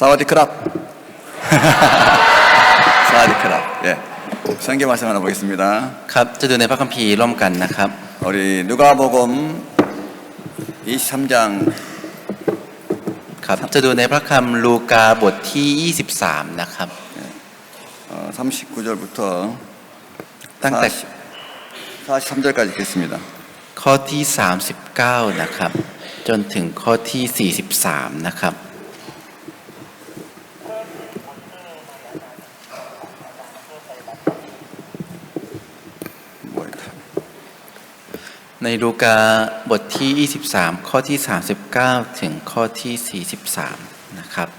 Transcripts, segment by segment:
사와디크랍. 사와디크랍. 예. 성경 말씀 하나 보겠습니다. ครับจะดูในพระคัมภีร์ร่วมกันนะครับ 우리 누가복음 23장 ครับจะดูในพระคัมภีร์ลูกาบทที่23นะครับ 39절부터 ตั้งแต่ 43절까지 읽겠습니다. ข้อที่39นะครับจนถึงข้อที่43นะครับในลูกาบทที่23ข้อที่39ถึงข้อที่43นะครับ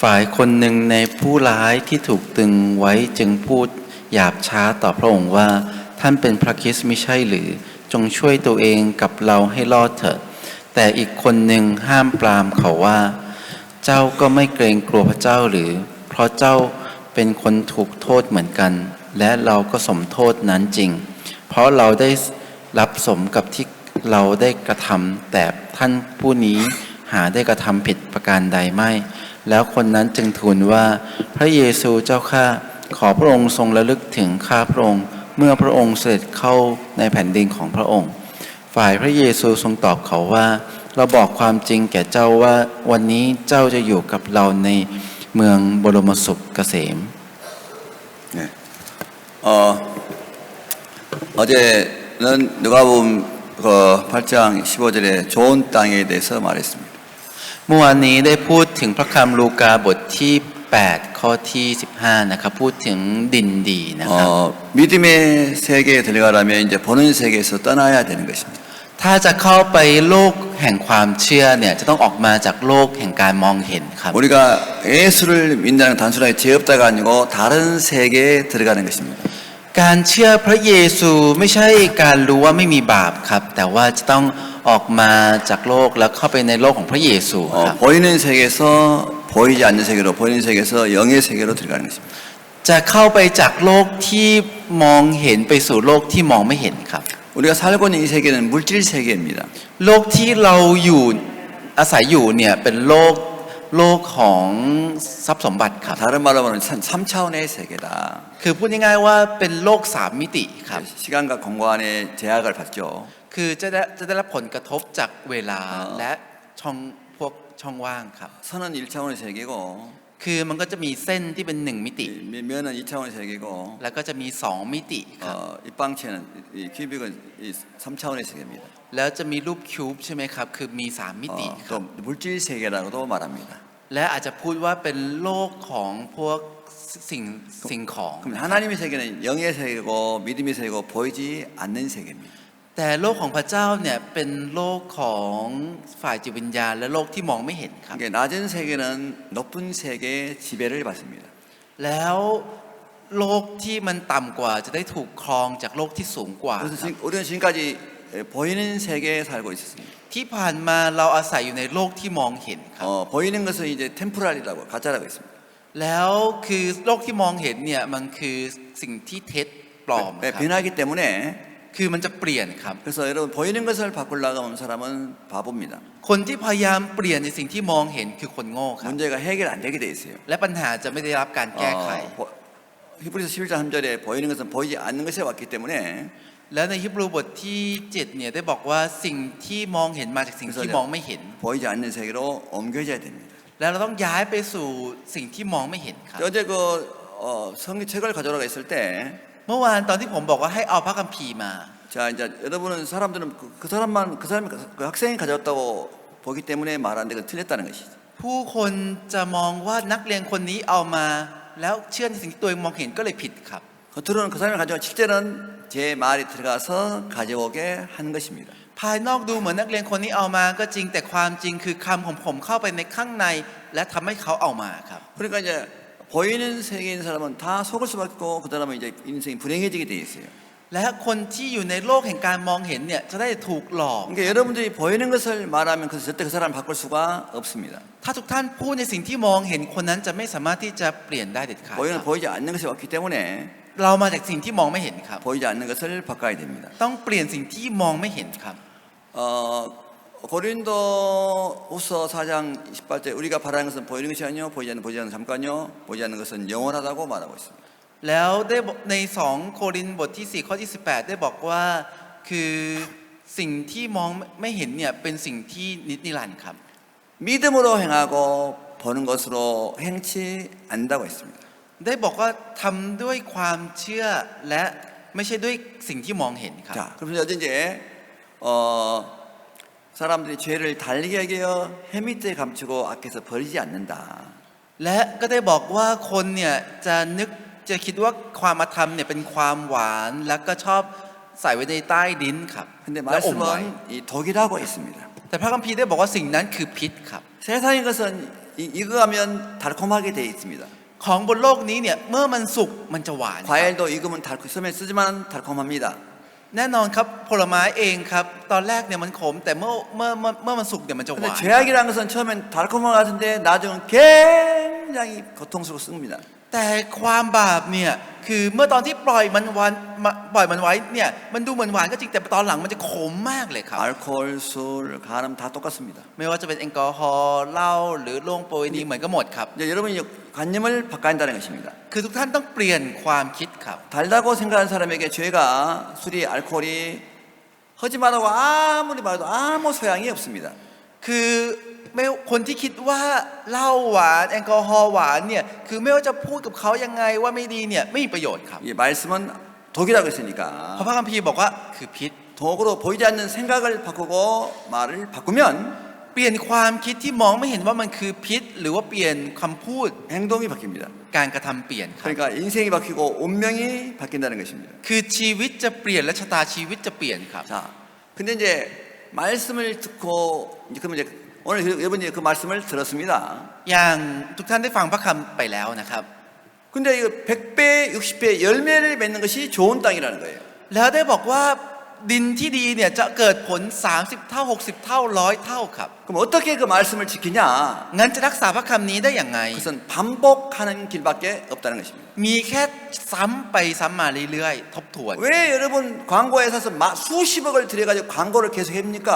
ฝ่ายคนหนึ่งในผู้ร้ายที่ถูกตึงไว้จึงพูดหยาบช้าต่อพระองค์ว่าท่านเป็นพระคริสต์ไม่ใช่หรือจงช่วยตัวเองกับเราให้รอดเถิดแต่อีกคนหนึ่งห้ามปรามเขาว่าเจ้าก็ไม่เกรงกลัวพระเจ้าหรือเพราะเจ้าเป็นคนถูกโทษเหมือนกันและเราก็สมโทษนั้นจริงเพราะเราได้รับสมกับที่เราได้กระทำแต่ท่านผู้นี้หาได้กระทำผิดประการใดไม่แล้วคนนั้นจึงทูลว่าพระเยซูเจ้าข้าขอพระองค์ทรงระลึกถึงข้าพระองค์เมื่อพระองค์เสด็จเข้าในแผ่นดินของพระองค์ฝ่ายพระเยซูทรงตอบเขาว่าเราบอกความจริงแก่เจ้าว่าวันนี้เจ้าจะอยู่กับเราในเมืองบรมสุขเกษม 네. 어제는 누가복음 8장 15절에 좋은 땅에 대해서 말했습니다. เมื่อวานนี้ได้พูดถึงพระคัมภีร์ลูกาบทที่8ข้อที่15นะครับพูดถึงดินดีนะครับ 믿음의 세계에 들어가려면 이제 보는 세계에서 떠나야 되는 것입니다. ถ้าจะเข้าไปโลกแห่งความเชื่อเนี่ยจะต้องออกมาจากโลกแห่งการมองเห็นครับ 우리가 예수를 믿는다는 단순하게 죄 없다가 아니고 다른 세계에 들어가는 것입니다. การเชื่อพระเยซูไม่ใช่การรู้ว่าไม่มีบาปครับแต่ว่าจะต้องออกมาจากโลกแล้วเข้าไปในโลกของพระเยซูครับ 보이는 세계에서 보이지 않는 세계로 보이는 세계에서 영의 세계로 들어가는 것입니다. จะเข้าไปจากโลกที่มองเห็นไปสู่โลกที่มองไม่เห็นครับ 우리가 살고 있는 이 세계는 물질 세계입니다. โลกที่เราอยู่อาศัยอยู่เนี่ยเป็นโลกของทรัพย์สมบัติครับ 다른 말로 말하면 3차원의 세계다. คือพูดง่ายๆว่าเป็นโลก3มิติครับ 시간과 공간의 제약을 받죠. คือจะได้รับผลกระทบจากเวลาและช่องว่างครับ 선은 1차원의 세계고 คือมันก็จะมีเส้นที่เป็น1มิติ 면은 2차원의 세계고 แล้วก็จะมี2มิติครับ 입방체는 이 큐빅은 이 3차원의 세계입니다. แล้วจะมีรูปคิวบ์ใช่ไหมครับคือมี3มิติค 또 รับ 물질 세계라고도 말합니다. และอาจจะพูดว่าเป็นโลกของพวกสิ่งของ 그럼 하나님의 세계는 영의 세계고 믿음의 세계고 보이지 않는 세계입니다. แต่โลกของพระเจ้าเนี่ยเป็นโลกของฝ่ายจิตวิญญาณและโลกที่มองไม่เห็นครับ 그러니까 낮은 세계는 높은 세계의 지배를 받습니다. แล้วโลกที่มันต่ำกว่าจะได้ถูกครองจากโลกที่สูงกว่า 그래서 우리는 지금까지 보이는 세계에 살고 있었습니다. ที่ผ่านมาเราอาศัยอยู่ในโลกที่มองเห็นครับ 보이는 것은 이제 템포럴이라고 가짜라고 있습니다. แล้วคือโลกที่มองเห็นเนี่ยมันคือสิ่งที่เท็จปลอมครับ 변하기 때문에 คือมันจะเปลี่ยนครับ 그래서 여러분 보이는 것을 바꾸려고 하는 사람은 바보입니다. คนที่พยายามเปลี่ยนในสิ่งที่มองเห็นคือคนโง่ครับ 문제가 해결 안 되게 돼 있어요. และปัญหาจะไม่ได้รับการแก้ไข 히브리서 11장 3절에 보이는 것은 보이지 않는 것에 왔기 때문에 แล้วในฮิบรูบทที่7เนี่ยได้บอกว่าสิ่งที่มองเห็นมาจากสิ่งที่มองไม่เห็น 보이지 않는 세계로 옮겨져야 됩니다. แล้วเราต้องย้ายไปสู่สิ่งที่มองไม่เห็นครับ 어제 그 성경책을 가져오라고 했을 때 เมื่อวานตอนที่ผมบอกว่าให้เอาพระคัมภีร์มา 자 이제 여러분은 사람들은 그 사람이 그 학생이 가져왔다고 보기 때문에 말하는데 그건 틀렸다는 것이죠. ผู้คนจะมองว่านักเรียนคนนี้เอามาแล้วเชื่อในสิ่งที่ตัวเองมองเห็นก็เลยผิดครับ 겉으로는 그 사람이 가져온 실제는 제 말이 들어가서 가져오게 한 것입니다. ภายนอกดูเหมือนนักเรียนคนนี้เอามาก็จริงแต่ความจริงคือคำของผมเข้าไปในข้างในและทำให้เขาเอามาครับ 그러니까 이제 보이는 세계에 있는 사람은 다 속을 수밖에 없고 그 다음에 이제 인생이 불행해지게 돼 있어요. และคนที่อยู่ในโลกแห่งการมองเห็นเนี่ยจะได้ถูกหลอก 그러니까 여러분들이 보이는 것을 말하면 절대 그 사람을 바꿀 수가 없습니다. ถ้าทุกท่านพูดในสิ่งที่มองเห็นคนนั้นจะไม่สามารถที่จะเปลี่ยนได้เด็ดขาด 보이지 않는 것이 왔기 때문에 เรามาจากสิ่งที่มองไม่เห็นครับ 보이지 않는 것을 바꿔야 됩니다. ต้องเปลี่ยนสิ่งที่มองไม่เห็นครับ 고린도후서 4장 28절 우리가 바라는 것은 보이는 것이 아니요 보이지 않는 잠깐요 보이지 않는 것은 영원하다고 말하고 있습니다. แล้วได้บอกใน2โครินธ์บทที่4ข้อที่18ได้บอกว่าคือสิ่งที่มองไม่เห็นเนี่ยเป็นสิ่งที่นิจนิรันดร์ครับ 믿음으로 행하고 보는 것으로 행치 않는다고 했습니다. ได้บอกว่าทำด้วยความเชื่อและไม่ใช่ด้วยสิ่งที่มองเห็นครับ 자, 그러면 이제 사람들이 죄를 달리게 하여 해밑에 감추고 앞에서 버리지 않는다. และก็ได้บอกว่าคนเนี่ยจะคิดว่าความอาธรรมเนี่ยเป็นความหวานแล้วก็ชอบใส่ไว้ในใต้ดินครับ 근데 และอมไว้ 말씀은 이 독이라고 했습니다. แต่พระคัมภีร์ได้บอกว่าสิ่งนั้นคือพิษครับ 세상의 것은 익어가면 달콤하게 되어 있습니다. ของบนโลกนี้เนี่ยเมื่อมันสุกมันจะหวานครับ 과일도 익으면 썸에 쓰지만 달콤합니다. แน่นอนครับผลไม้เองครับตอนแรกเนี่ยมันขมแต่เมื่อมันสุกเนี่ยมันจะห 근데 วาน 죄악이라는 것은 처음엔 달콤한 것 같은데 나중은 굉장히 고통스럽습니다. แต่ความบาปเนี่ยคือเมื่อตอนที่ปล่อยมันไว้เนี่ยมันดูเหมือนหวานก็จริงแต่ตอนหลังมันจะขมมากเลยครับ 알코올, 술, 간음 다 똑같습니다. ไม่ว่าจะเป็นแอลกอฮอล์เหล้าหรือล่วงโปรยดีเหมือนกันหมดครับ 이제 여러분이 관념을 바꿔야 한다는 것입니다. คือทุกท่านต้องเปลี่ยนความคิดครับ 달다고 생각하는 사람에게 죄가 술이 알코올이 거짓말하고 아무리 말해도 아무 소양이 없습니다. คือไม่คนที่คิดว่าเหล้าหวานแอลกอฮอล์หวานเนี่ยคือไม่ว่าจะพูดกับเขายังไงว่าไม่ดีเนี่ยไม่มีประโยชน์ครับ 이 말씀은 독이라고 เพราะ 했으니까 พระคัมภีร์บอกว่าคือพิษ 독으로 보이지 않는 생각을 바꾸고 말을 바꾸면 เปลี่ยนความคิดที่มองไม่เห็นว่ามันคือพิษหรือว่าเปลี่ยนคำพูด 행동이 바뀝니다. การกระทำเปลี่ยนครับ 그러니까 인생이 바뀌고 운명이 바뀐다는 것입니다. คือชีวิตจะเปลี่ยนและชะตาชีวิตจะเปลี่ยนครับ 자, 근데 이제 말씀을 듣고 이제 그러면 이제 오늘 여러분이 그 말씀을 들었습니다. อย่างทุกท่านได้ฟังพระคำไปแล้วนะครับ 근데 이거 100배, 60배 열매를 맺는 것이 좋은 땅이라는 거예요. แล้วได้บอกว่าดินที่ดีเนี่ยจะเกิดผล30เท่า60เท่า100เท่าครับ 그럼 어떻게 그 말씀을 지키냐? งั้นจะรักษาพระคำนี้ได้อย่างไง 그것은 반복하는 길밖에 없다는 것입니다. มีแค่ซ้ำไปซ้ำมาเรื่อยๆทบทวน 왜 여러분 광고에 사서 수십억을 들여가지고 광고를 계속 합니까?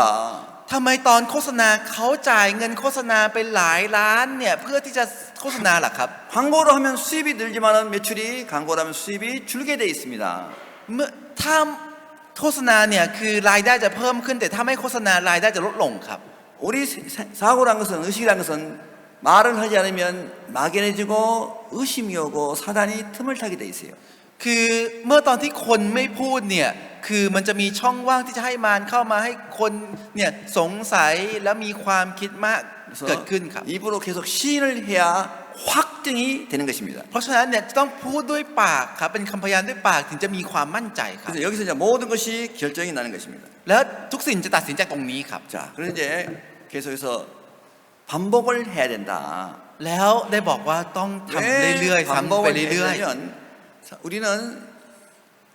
ทำไมตอนโฆษณาเขาจ่ายเงินโฆษณาไปหลายล้านเนี่ยเพื่อที่จะโฆษณาล่ะครับ 광고로 하면 수입이 늘지만은 매출이 광고로 하면 수입이 줄게 돼 있습니다. เมื่อถ้าโฆษณาเนี่ยคือรายได้จะเพิ่มขึ้นแต่ถ้าไม่โฆษณารายได้จะลดลงครับ 우리 사고란 것은 의식이란 것은 말을 하지 않으면 막연해지고 의심이 오고 사단이 틈을 타게 돼 있어요. คือเมื่อตอนที่คนไม่พูดเนี่ยคือมันจะมีช่องว่างที่จะให้มารเข้ามาให้คนเนี่ยสงสัยและมีความคิดมากเกิดขึ้นครับ 입으로 계속 시인을 해야 확증이 되는 것입니다. เพราะฉะนั้นเนี่ยจะต้องพูดด้วยปากครับเป็นคำพยานด้วยปากถึงจะมีความมั่นใจครับ 그래서 여기서 이제 모든 것이 결정이 나는 것입니다. แล้วทุกสิ่งจะตัดสินจากตรงนี้ครับ 자, 그래서 이제 계속해서 반복을 해야 된다. แล้วได้บอกว่าต้องทำเรื่อยๆซ้ำไป 반복을 เรื่อย 하려면 우리는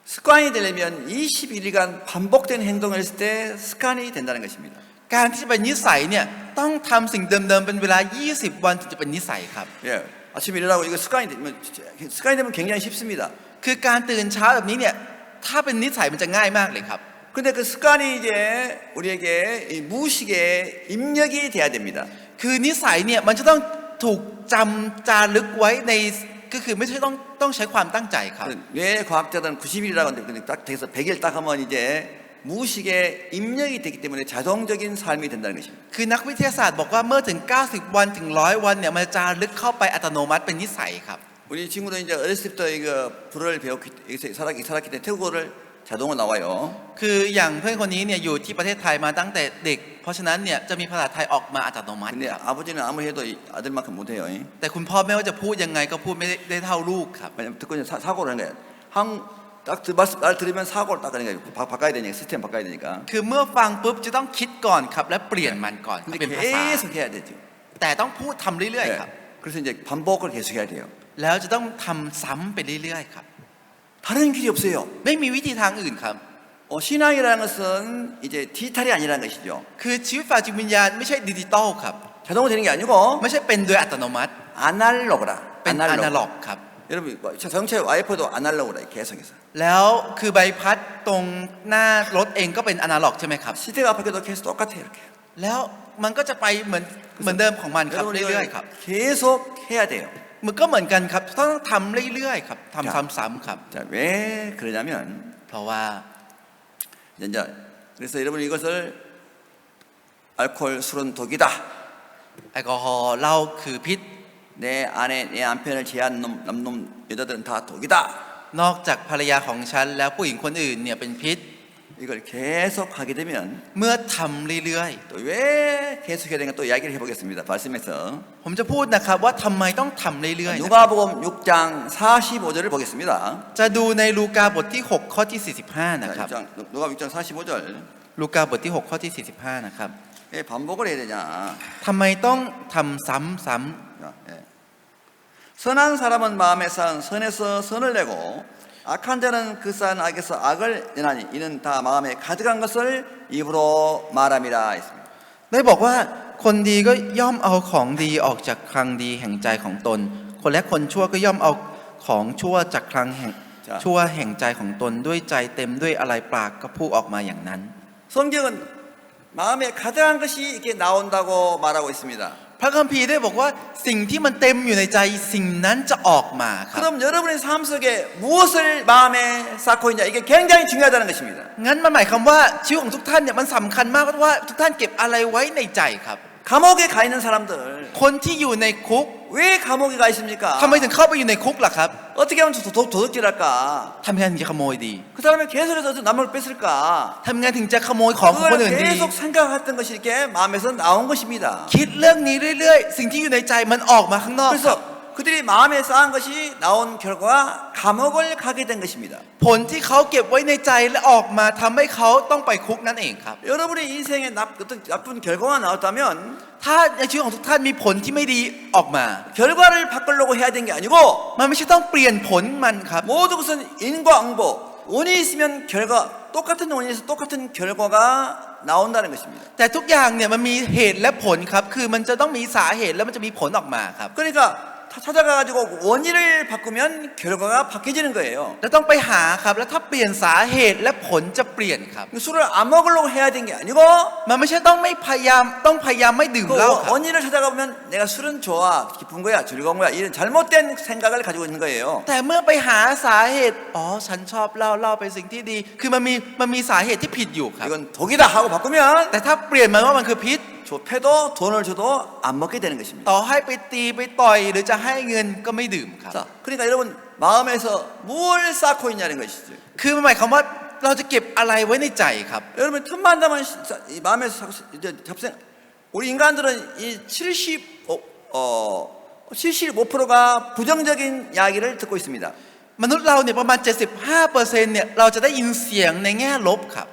습관이 되려면 21일간 반복된 행동을 했을 때 습관이 된다는 것입니다. ๆการที่จะเป็นนิสัยเนี่ยต้องทำสิ่งเดิมๆเป็นเวลา20วันถึงจะเป็นนิสัยครับ 예, 아침에 일어나고 이거 습관이 되면 굉장히 쉽습니다. คือการตื่นเช้าแบบนี้เนี่ยถ้าเป็นนิสัยมันจะง่ายมากเลยครับ 근데 그 습관이 이제 우리에게 이 무의식에 입력이 돼야 됩니다. คือนิสัยเนี่ยมันจะต้องถูกจำจารึกไว้ในก็คือไม่ใช่ต้องใช้ความตั้งใจครับ 뇌 과학자들은 90일이라고 하는데 근데 딱 돼서 100일 딱 하면 이제 무의식에 입력이 되기 때문에 자동적인 삶이 된다는 것입니다. คือนักวิทยาศาสตร์บอกว่าเมื่อถึง90วันถึง100วันเนี่ยมันจะจารึกเข้าไปอัตโนมัติเป็นนิสัยครับ 우리 친구들 이제 어렸을 때부터 이거 불어를 배웠기 살았기 때문에 태국어를 자동으로 나와요. คืออย่างเพื่อนคนนี้เนี่ยอยู่ที่ประเทศไทยมาตั้งแต่เด็กเพราะฉะนั้นเนี่ยจะมีภาษาไทยออกมาอัตโนมัติ 근데 ครับ 아버지는 아무리 해도 아들만큼 못해요. แต่คุณพ่อไม่ว่าจะพูดยังไงก็พูดไม่ได้เท่าลูกครับ 왜냐면 듣고 이제 사고를 하는 거예요. 딱 말 들으면 사고를 딱 하는 거예요. 바꿔야 되니까 시스템 바꿔야 되니까. คือเมื่อฟังปุ๊บจะต้องคิดก่อนครับและเปลี่ยนมันก่อนครับ 근데 เป็นภาษา 계속 해야 되죠. แต่ต้องพูดทำเรื่อยๆครับ 그래서 이제 반복을 계속 해야 돼요. แล้วจะต้องทำซ้ำไปเรื่อยๆครับ 다른 길이 없어요. ไม่มีวิธีทางอื่นครับ 신앙이라는 것은 이제 디지털이 아니라는 것이죠. คือชีวิตฝ่ายจิตวิญญาณไม่ใช่ดิจิตอลครับ 자동으로 되는 게 아니고 ไม่ใช่เป็นโดยอัตโนมัติ 아날로그라. เป็นอนาล็อกครับ 여러분 자동차 와이퍼도 아날로그라 계속해서. แล้วคือใบพัดตรงหน้ารถเองก็เป็นอนาล็อกใช่ไหมครับ 시대가 바뀌어도 계속 똑같아요 이렇게. แล้วมันก็จะไปเหมือนเดิมของมันครับ 여러분 เรื่อย 이걸 ๆครับ 계속 해야 돼요. มันก็เหมือนกันครับต้องทำเรื่อยๆครับทำซ้ำๆครับ 자, 왜 그러냐면 เพราะว่า 이제 그래서 여러분 이것을 알코올 술은 독이다. แอลกอฮอล์เหล้าคือพิษ 내 아내 내 남편을 제한 남놈 여자들은 다 독이다. นอกจากภรรยาของฉันแล้วผู้หญิงคนอื่นเนี่ยเป็นพิษ 이걸 계속 하게 되면 เมื่อทำเรื่อย 또 왜 계속 해야 되는가 또 이야기를 해보겠습니다. 말씀에서 ๆผมจะพูดนะครับว่าทำไมต้องทำเรื่อยๆนะครับ 누가복음 6장 45절을 보겠습니다. จะดูในลูกาบทที่6ข้อที่45นะครับ 자, 누가 6장 45절 ลูกาบทที่6ข้อที่45นะครับ 왜 반복을 해야 되냐? ทำไมต้องทำซ้ำ 자, 예. 선한 사람은 마음에 쌓은 선에서 선을 내고 악한 자는 그 쌓은 악에서 악을 내나니 이는 다 마음에 가득한 것을 입으로 말함이라 했습니다. ได้บอกว่าคนดีก็ย่อมเอาของดีออกจากคลังดีแห่งใจของตน คนและคนชั่วก็ย่อมเอาของชั่วจากคลังแห่งชั่วแห่งใจของตนด้วยใจเต็มด้วยอะไรปากก็พูดออกมาอย่างนั้น 성경은 마음에 가득한 것이 이렇게 나온다고 말하고 있습니다. พระคัมภีร์ได้บอกว่าสิ่งที่มันเต็มอยู่ในใจสิ่งนั้นจะออกมาครับ 그럼 여러분의 삶 속에 무엇을 마음에 쌓고 있냐 이게 굉장히 중요하다는 것입니다. งั้นมันหมายความว่าชีวิตของทุกท่านเนี่ยมันสำคัญมากว่าทุกท่านเก็บอะไรไว้ในใจครับ 감옥에 가 있는 사람들 คนที่อยู่ในคุก 왜 감옥에 가 있습니까? ทำไมถึงเข้าไปอยู่ในคุกล่ะครับ 어떻게 하면 도둑질할까? ทำยังไงถึงจะขโมยดี 그 사람이 계속해서 남을 뺏을까? ทำยังไงถึงจะขโมยของของคน 그걸 อื่นดี 계속 생각했던 것이 이렇게 마음에서 나온 것입니다. คิดเรื่องนี้เรื่อยๆ สิ่งที่อยู่ในใจมันออกมาข้างนอก 그래서 그들이 마음에 쌓은 것이 나온 결과 감옥을 가게 된 것입니다. ผลที่เขาเก็บไว้ในใจและออกมาทำให้เขาต้องไปคุกนั่นเองครับ 여러분의 인생에 어떤 나쁜 결과가 나왔다면 ถ้าในชีวิตของทุกท่านมีผลที่ไม่ดีออกมา 결과를 바꾸려고 해야 되는 게 아니고 มันไม่ใช่ต้องเปลี่ยนผลมันครับ 모든 것은 인과 응보 원이 있으면 결과 똑같은 원인에서 똑같은 결과가 나온다는 것입니다. แต่ทุกอย่างเนี่ยมันมีเหตุและผลครับคือมันจะต้องมีสาเหตุแล้วมันจะมีผลออกมาครับ 그러니까 찾아가가지고 원인을 바꾸면 결과가 바뀌어지는 거예요. แล้วต้องไปหาครับแล้วถ้าเปลี่ยนสาเหตุและผลจะเปลี่ยนครับ 술을 안 먹으려고 해야 되는 게 아니고 มันไม่ใช่ต้องพยายามไม่ดื่ม 그 เหล้าครับ 원인을 찾아가보면 내가 술은 좋아 기쁜 거야 즐거운 거야 이런 잘못된 생각을 가지고 있는 거예요. แต่เมื่อไปหาสาเหตุอ๋อฉันชอบเหล้าเป็นสิ่งที่ดีคือมันมีสาเหตุที่ผิดอยู่ครับ 이건 독이다 하고 바꾸면 แต่ถ้าปลี่ยนมันว่ามันคือพิษ 패도 돈을 줘도 안 먹게 되는 것입니다. ต่อให้ไปตีไปต่อยหรือจะให้เงินก็ไม่ดื่มครับ 자, 그러니까 여러분 마음에서 뭘 쌓고 있냐는 것이죠. คือมันหมายความว่าเราจะเก็บอะไรไว้ในใจครับ 여러분 틈만 나면 이 마음에서 이제 잡생 우리 인간들은 이 75%가 부정적인 이야기를 듣고 있습니다. มนุษย์เราเนี่ยประมาณ 75% เนี่ยเราจะได้ยินเสียงในแง่ลบครับ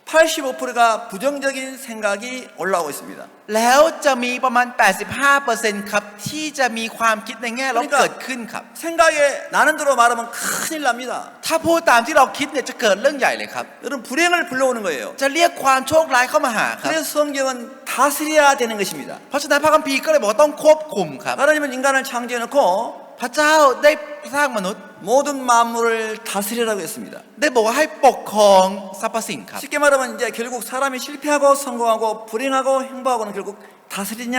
85%가 부정적인 생각이 올라오고 있습니다. แล้วจะมีประมาณ 85% ครับที่จะมีความคิดในแง่ลบเกิดขึ้นครับ 생각에 나는 대로 말하면 큰일 납니다. ถ้าพูดตามที่เราคิดเนี่ยจะเกิดเรื่องใหญ่เลยครับ 여러분 불행을 불러오는 거예요. จะเรียกความโชคร้ายเข้ามาหาครับ 그래서 성경은 다스려야 되는 것입니다. เพราะฉะนั้นพระคัมภีร์ก็เลยบอกว่าต้องควบคุมครับ 하나님은 인간을 창조해놓고 พระเจ้าได้สร้างมนุษย์ 모든 만물을 다스리라고 했습니다. ได้บอกว่าให้ปกครองสรรพสิ่งครับ 쉽게 말하면 이제 결국 사람이 실패하고 성공하고 불행하고 행복하고는 결국 다스리냐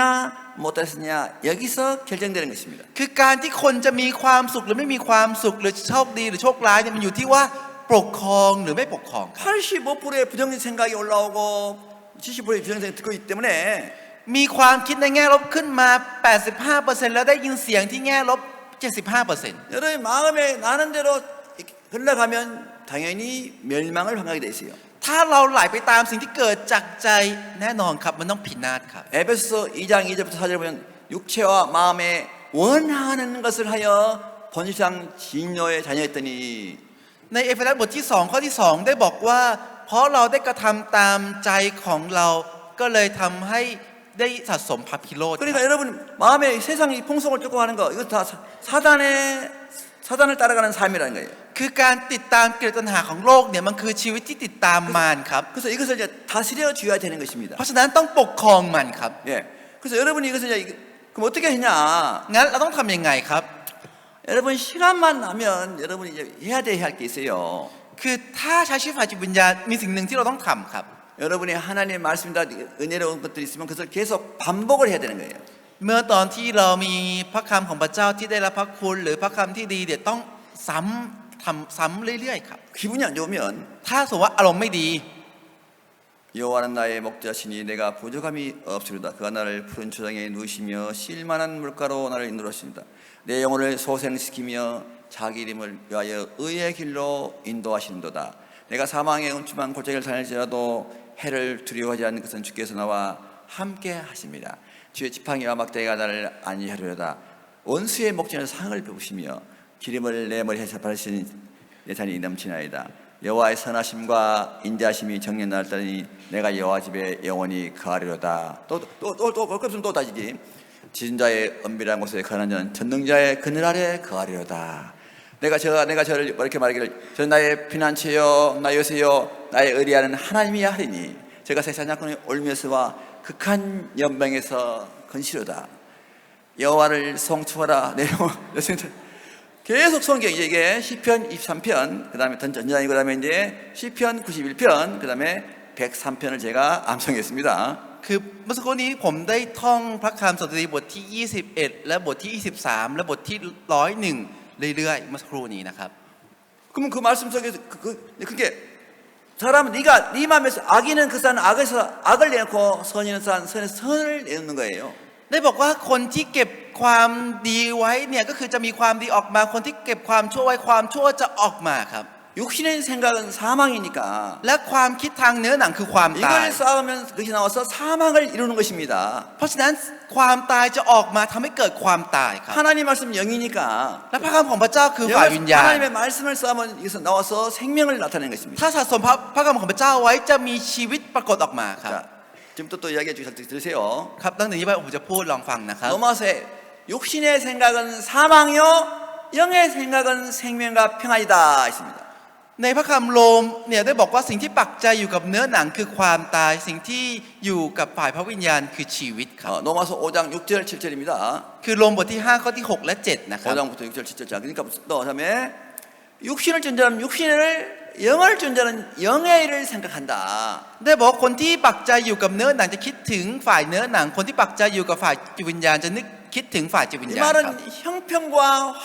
못 다스리냐 여기서 결정되는 것입니다. คือการที่คนจะมีความสุขหรือไม่มีความสุขหรือโชคดีหรือโชคร้ายเนี่ยมันอยู่ที่ว่าปกครองหรือไม่ปกครองครับ 85%의 부정적인 생각이 올라오고 70%의 부정적인 생각이 듣고 있기 때문에 มีความคิดในแง่ลบขึ้นมา 85% แล้วได้ยินเสียงที่แง่ลบ 75% 여러분 마음에 나는 대로 흘러가면 당연히 멸망을 당하게 돼 있어요. ถ้าเราไหลไปตามสิ่งที่เกิดจากใจแน่นอนครับมันต้องพินาศครับ 에베소서 2장 2절부터 4절 보면 육체와 마음에 원하는 것을 하여 본질상 진노의 자녀였더니 ในเอเฟซัสบทที่2ข้อที่2ได้บอกว่าเพราะเราได้กระทำตามใจของเราก็เลยทำให้ได้สะสมภัพพิโรธ 그러니까 여러분 마음에 세상이 풍속을 쫓고 하는 거 이거 다 사단을 따라가는 삶이라는 거예요. คือการติดตามกิเลสตัณหาของโลกเนี่ยมันคือชีวิตที่ติดตามมารครับ 그래서 이것을 이제 다스려 줘야 되는 것입니다. เพราะฉะนั้นต้องปกครองมันครับ 예. 그래서 여러분이 이것을 이제 그럼 어떻게 했냐? งั้นเราต้องทำยังไงครับ 여러분 시간만 나면 여러분이 이제 해야 할 게 있어요. คือถ้าใช้ชีวิตฝ่ายจิตวิญญาณมีสิ่งหนึ่งที่เราต้องทำครับ 여러분이 하나님의 말씀이다 은혜로운 것들이 있으면 그것을 계속 반복을 해야 되는 거예요. เมื่อตอนที่เรามีพระคำของพระเจ้าที่ได้รับพระคุณหรือพระคำที่ดีเดี๋ยวต้องซ้ำเรื่อยๆครับ 기분이 안 좋으면 ถ้าสมมติว่าอารมณ์ไม่ดี 여호와는 나의 목자시니 내가 부족함이 없으리로다. 그가 나를 푸른 초장에 누우시며 쉴만한 물가로 나를 인도하십니다. 내 영혼을 소생시키며 자기 이름을 위하여 의의 길로 인도하시는도다. 내가 사망의 음침한 골짜기를 다닐지라도 해를 두려워하지 않는 것은 주께서 나와 함께 하십니다. 주의 지팡이와 막대기가 나를 안위하리로다. 원수의 목전에서 상을 베푸시며 기름을 내 머리에 바르시는 내 잔이 넘치나이다. 여호와의 선하심과 인자하심이 정녕 나를 따르니 내가 여호와 집에 영원히 거하리로다. 또 그럼 또 다지기. 지은 자의 은밀한 곳에 거하는 자는 전능자의 그늘 아래 거하리로다. 내가 저를 이렇게 말하기를 저는 나의 피난처여 나 요새여 나의 의리하는 하나님이야 하리니 제가 세상 약혼의 올면서와 극한 연병에서 건시로다. 여호와를 송축하라. 내 영혼 계속 성경 이게 시편 23편 그다음에 전전이고 그다음에 이제 시편 91편 그다음에 103편을 제가 암송했습니다. คือเมื่อสักครู่นี้ผมได้ท่องพระคำสดุดีบทที่ 21 และบทที่ 23 และบทที่ 101 เรื่อยๆเมื่อสักครู่นี้นะครับ 그러면 그 말씀 속에서 그게 사람은 네가 네 마음에서 악인은 그 산 악에서 악을 내놓고 선인은 산 선에서 선을 내놓는 거예요. ได้บอกว่าคนที่เก็บความดีไว้เนี่ยก็คือจะมีความดีออกมาคนที่เก็บความชั่วไว้ความชั่วจะออกมาครับ 육신의 생각은 사망이니까 และความคิดทางเนื้อหนังคือความตาย 이걸 쌓으면 그것이 나와서 사망을 이루는 것입니다. เพราะฉะนั้นความตายจะออกมาทำให้เกิดความตายครับ 하나님 말씀 영이니까 และพระคำของพระเจ้าคือฝ่ายวิญญาณ 하나님의 말씀을 쌓으면 이것은 나와서 생명을 나타내는 것입니다. ถ้าสะสมพระคำของพระเจ้าไว้จะมีชีวิตปรากฏออกมาครับ 자, 지금부터 또 이야기해 주실 때 들으세요. ครับตั้งแต่นี้ไปผมจะพูดลองฟังนะครับ 로마서에 육신의 생각은 사망이요 영의 생각은 생명과 평안이다 있습니다. ในพระคำโรมเนี่ยได้บอกว่าสิ่งที่ปักใจอยู่กับเนื้อหนังคือความตายสิ่งที่อยู่กับฝ่ายพระวิญญาณคือชีวิตครับ 로마서 5장 6절 7절입니다. คือโรมบทที่ 5 ข้อที่ 6 และ 7 นะครับ 5장부터 6절 7절. 자, 그러니까 또 다음에 육신을 존재하면 육신을 영을 존재하는 영의 일을 생각한다. ได้บอกว่าคนที่ปักใจอยู่กับเนื้อหนังจะคิดถึงฝ่ายเนื้อหนังคนที่ปักใจอยู่กับฝ่ายจิตวิญญาณจะนึกคิดถึงฝ่ายจิตวิญ 이 ญาณครับ 말은 형편과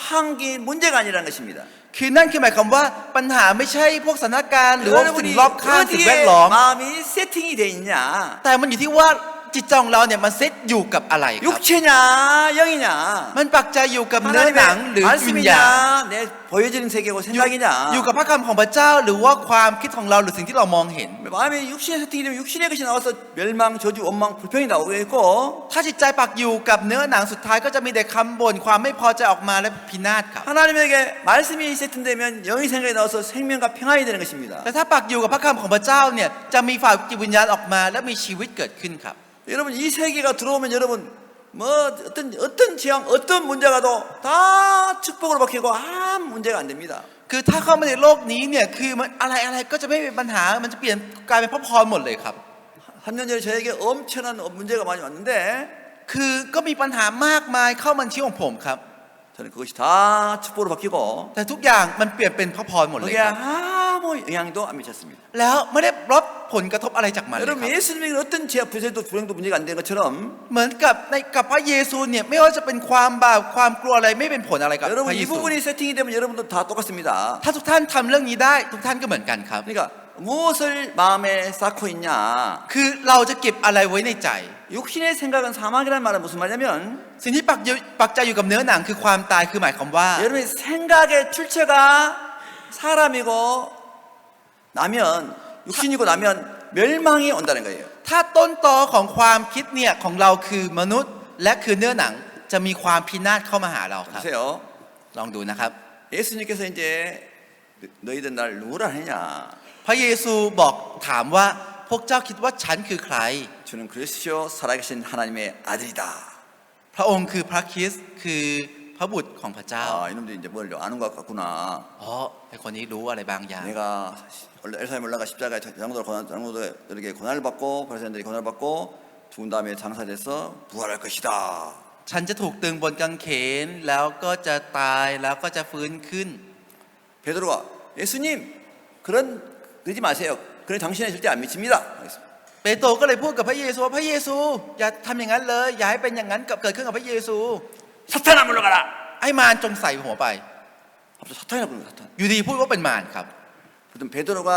환경이 문제가 아니라는 것입니다. คือนั่นคือหมายความว่าปัญหาไม่ใช่พวกสถานการณ์หรือว่าสิ่งรอบข้างสิ่งแวดล้อม 마음이 세팅이 돼 있냐? แต่มันอยู่ที่ว่าจิตใจของเราเนี่ยมันเซตอยู่กับอะไรครับ 육체냐, 영이냐? มันปักใจอยู่กับเนื้อหนังหรือวิญญาณ 말씀이냐, 내 보여지는 세계고 생각이냐? อยู่กับพระคำของพระเจ้าหรือว่าความคิดของเราหรือสิ่งที่เรามองเห็น 마음이 육신의 세팅이 되면 육신의 것이 나와서 멸망, 저주, 원망, 불평이 나오게 있고 ถ้าจิตใจปักอยู่กับเนื้อหนังสุดท้ายก็จะมีแต่คำบ่นความไม่พอใจออกมาและพินาศครับ 하나님에게 말씀이 세팅되면 영의 생각이 나와서 생명과 평안이 되는 것입니다. แต่ถ้าปักอยู่กับพระคำของพระเจ้าเนี่ยจะมีฝ่ายจิตวิญญาณออกมาและมีชีวิตเกิดขึ้นครับ 여러분 이 세계가 들어오면 여러분 뭐 어떤 재앙, 어떤 문제가도 다 축복으로 바뀌고 아무 문제가 안 됩니다. คือถ้าเข้ามาในโลกนี้เนี่ยคือมันอะไรก็จะไม่เป็นปัญหามันจะเปลี่ยนกลายเป็นพระพรหมดเลยครับ 3년 전에 저에게 엄청난 문제가 많이 왔는데 คือก็มีปัญหามากมายเข้ามาในชีวิตของผมครับ 저는 그것이 다 축복으로 바뀌고 แต่ทุกอย่างมันเปลี่ยนเป็นพระพรหมดเลย 거기에 ครับ 아무 영향도 안 미쳤습니다. แล้วไม่ได้รับผลกระทบอะไรจากมันเลยค 여러분 รับ 예수님에게 어떤 죄와 부재도 불행도 문제가 안 된 것처럼 เหมือนกับพระเยซูเนี่ยไม่ว่าจะเป็นความบาปความกลัวอะไรไม่เป็นผลอะไรกับ 여러분 พระเย 이 ซู 부분이 세팅이 되면 여러분도 다 똑같습니다. ถ้าทุกท่านทำเรื่องนี้ได้ทุกท่านก็เหมือนกันครับ 그러니까 무엇을 마음에 쌓고 있냐? คือเราจะเก็บอะไรไว้ในใจ 육신의 생각은 사망이라는 말은 무슨 말이냐면 สิ่งที่ปักใจอยู่กับเนื้อหนังคือความตายคือหมายความว่า 여러분의 생각의 출처가 사람이고 나면 육신이고 나면 멸망이 온다는 거예요. ถ้าต้นตอของความคิดเนี่ยของเราคือมนุษย์และคือเนื้อหนังจะมีความพินาศเข้ามาหาเราครับ 보세요. ลองดูนะครับ 예수님께서 이제 너희들 날 누구라 하냐? พระเยซูบอกถามว่าพวกเจ้าคิดว่าฉันคือใคร 주는 그리스도 살아계신 하나님의 아들이다. พระองค์คือพระคริสต์คือพระบุตรของพระเจ้า 이놈들이 이제 뭘 아는 것 같구나. อ๋อไอคนนี้รู้อะไรบางอย่าง 내가 원래 엘사렘 올라가 십자가에 장로들에게 고난을 받고 바리새인들이 고난을 받고 죽은 다음에 장사돼서 부활할 것이다. ฉันจะถูกตึงบนกางเขนแล้วก็จะตายแล้วก็จะฟื้นขึ้น 베드로가 예수님 그러지 마세요. 그래 당신은 절대 안 미칩니다. 알겠습니다. เปโตรก็เลยพูดกับพระเยซูว่าพระเยซูอย่าทำอย่างนั้นเลยอย่าให้เป็นอย่างนั้นเกิดขึ้นกับพระเยซู 사탄아 물러가라. ไอ้มารจงใส่หัวไป 갑자기 사탄이라고 그러는 거예요. 사탄. อยู่ดีพูดว่าเป็นมารครับ 그럼 베드로가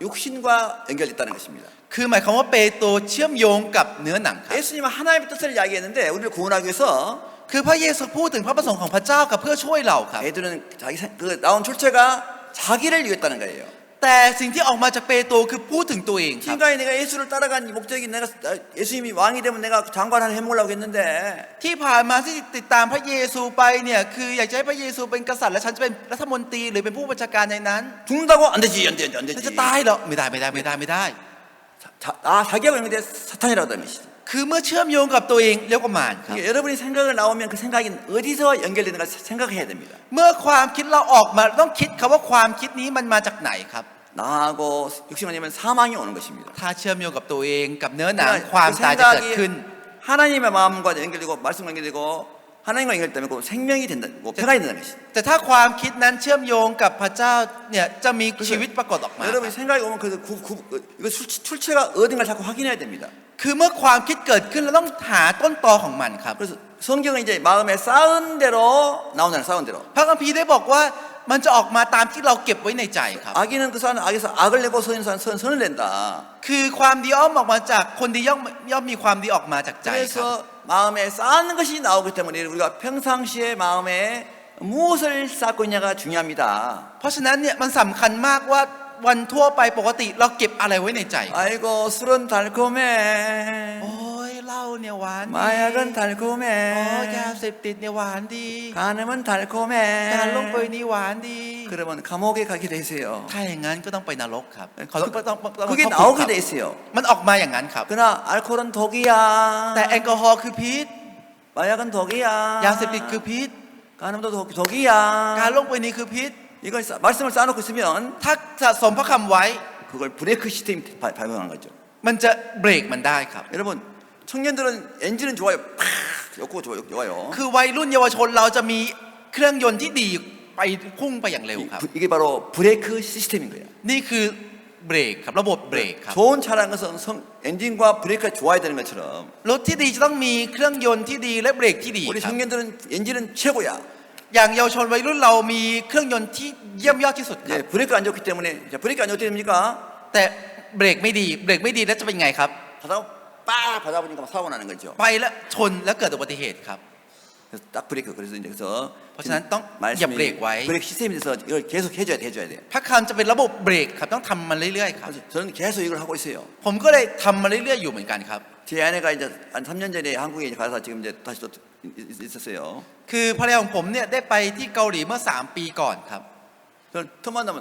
육신과 연결됐다는 것입니다. คือหมายความว่าเปโตรเชื่อมโยงกับเนื้อหนังครับ 예수님은 하나님의 뜻을 이야기했는데 우리를 구원하기 위해서 คือพระเยซูพูดถึงพระประสงค์ของพระเจ้ากับเพื่อช่วยเราครับ 베드로는 자기 그 나온 출처가 자기를 위했다는 거예요. แต่สิ่งที่ออกมาจากเปโตรคือพูดถึงตัวเองครับ 지금까지 내가 예수를 따라간 목적이 내가 예수님이 왕이 되면 내가 장관을 해먹으려고 했는데 ที่ผ่านมาที่ติดตามพระเยซูไปเนี่ยคืออยากจะให้พระเยซูเป็นกษัตริย์และฉันจะเป็นรัฐมนตรีหรือเป็นผู้บัญชาการในนั้น 죽는다고 안 되지 안 되지 안 ฉัน 되지. จะตายเหรอไม่ได้ 자기하고 연결된 사탄이라고 하는 것이죠. คือเมื่อเชื่อมโยงกับตัวเองเรียกว่ามารครับ 그러니까 여러분이 생각을 나오면 그 생각이 어디서 연결되는가 생각해야 됩니다. เมื่อความคิดเราออกมาต้องคิดครับว่าความคิดนี้มันมาจากไหนครับ 나하고 육신만이면 사망이 오는 것입니다. ถ้าเชื่อมโยงกับตัวเองกับเนื้อหนัง 그러니까 ความ 그 ตายจะเกิดขึ้น 하나님의 마음과 연결되고 말씀과 연결되고 하나님과 연결되면 그 생명이 된다, 폐가 된다는 것이죠. แต่ถ้าความคิดนั้นเชื่อมโยงกับพระเจ้าเนี่ยจะมีชีวิตปรากฏออกมา 여러분이 생각이 오면 그 이거 출처가 어딘가 자꾸 확인해야 됩니다. คือเมื่อความคิดเกิดขึ้นเราต้องหาต้นตอของมันครับ 그래서 성경은 이제 마음에 쌓은 대로 나오잖아요. 쌓은 대로. พระคัมภีร์ได้บอกว่ามันจะออกมาตามที่เราเก็บไว้ในใจครับ 악인은 그 사람 악에서 악을 내고 선을 낸다. คือความดีย่อมออกมาจากคนดีย่อมมีความดีออกมาจากใจครับ 그래서 마음에 쌓는 것이 나오기 때문에 우리가 평상시에 마음에 무엇을 쌓고 있냐가 중요합니다. เพราะฉะนั้นเนี่ยมันสำคัญมากว่าวันทั่วไปปกติเราเก็บอะไรไว้ในใจ 아이고 술은 달콤해. โอ้ยเหล้าเนี่ยหวานดี 마약은 โอ้ย 달콤해. ยาเสพติดเนี่ยหวานดี 간음은 การลง 달콤해. เอยนี่หวานดี 그러면 감옥에 가게 돼 있어요. ถ้าอย่างนั้นก็ต้องไปนรกครับเขาต้อง 그게 เข้าคุก 나오게 ครับ 돼 있어요. มันออกมาอย่างนั้นครับ 그러나 알코올은 독이야. แต่แอลกอฮอล์คือพิษ 마약은 독이야. ยาเสพติดคือพิษ 간음도 독이야. การลงเอยนี่คือพิษ 이걸 말씀을 쌓아놓고 있으면 ถ้าสะสมพระคำไว้ 그걸 브레이크 시스템이 발동한 거죠. มันจะเบรกมันได้ครับ 여러분 청년들은 엔진은 좋아요. 팍 욕구가 좋아요. คือวัยรุ่นเยาวชนเราจะมีเครื่องยนต์ที่ดีไปพุ่งไปอย่างเร็วครับ 이게 바로 브레이크 시스템인 거예요. นี่คือเบรกครับระบบเบรกครับ 좋은 차라는 것은 엔진과 브레이크가 좋아야 되는 것처럼 รถที่ดีจะต้องมีเครื่องยนต์ที่ดีและเบรกที่ดี 우리 ครับ 청년들은 엔진은 최고야. อย่างเยาวชนวัยรุ่นเรามีเครื่องยนต์ที่เยี่ยมยอดที่สุดครับ 예, 브레이크가 안 좋기 때문에 자, 브레이크 안 좋기 됩니까? แต่เบรกไม่ดีแล้วจะเป็นไงครับ 하다가 빡 받아 보니까 막 사고 나는 거죠. ไปแล้วชนแล้วเกิดอุบัติเหตุครับ 그래서 딱 브레이크 그래서 이제 그래서 เพราะฉะนั้นต้องเหยียบ 말씀이 เบรกไว้ 브레이크 시스템이 돼서 이걸 계속 해줘야 돼. พระคำจะเป็นระบบเบรกครับต้องทำมันเรื่อยๆครับ 그래서 저는 계속 이걸 하고 있어요. ผมก็เลยทำมาเรื่อยๆอยู่เหมือนกันครับ 제 아내가 이제 한 3년 전에 한국에 이제 가서 지금 이제 다시 또 있었어요. คือภรรยาของผมเนี่ยได้ไปที่เกาหลีเมื่อ3 ปีก่อนครับ 저는 틈만 나면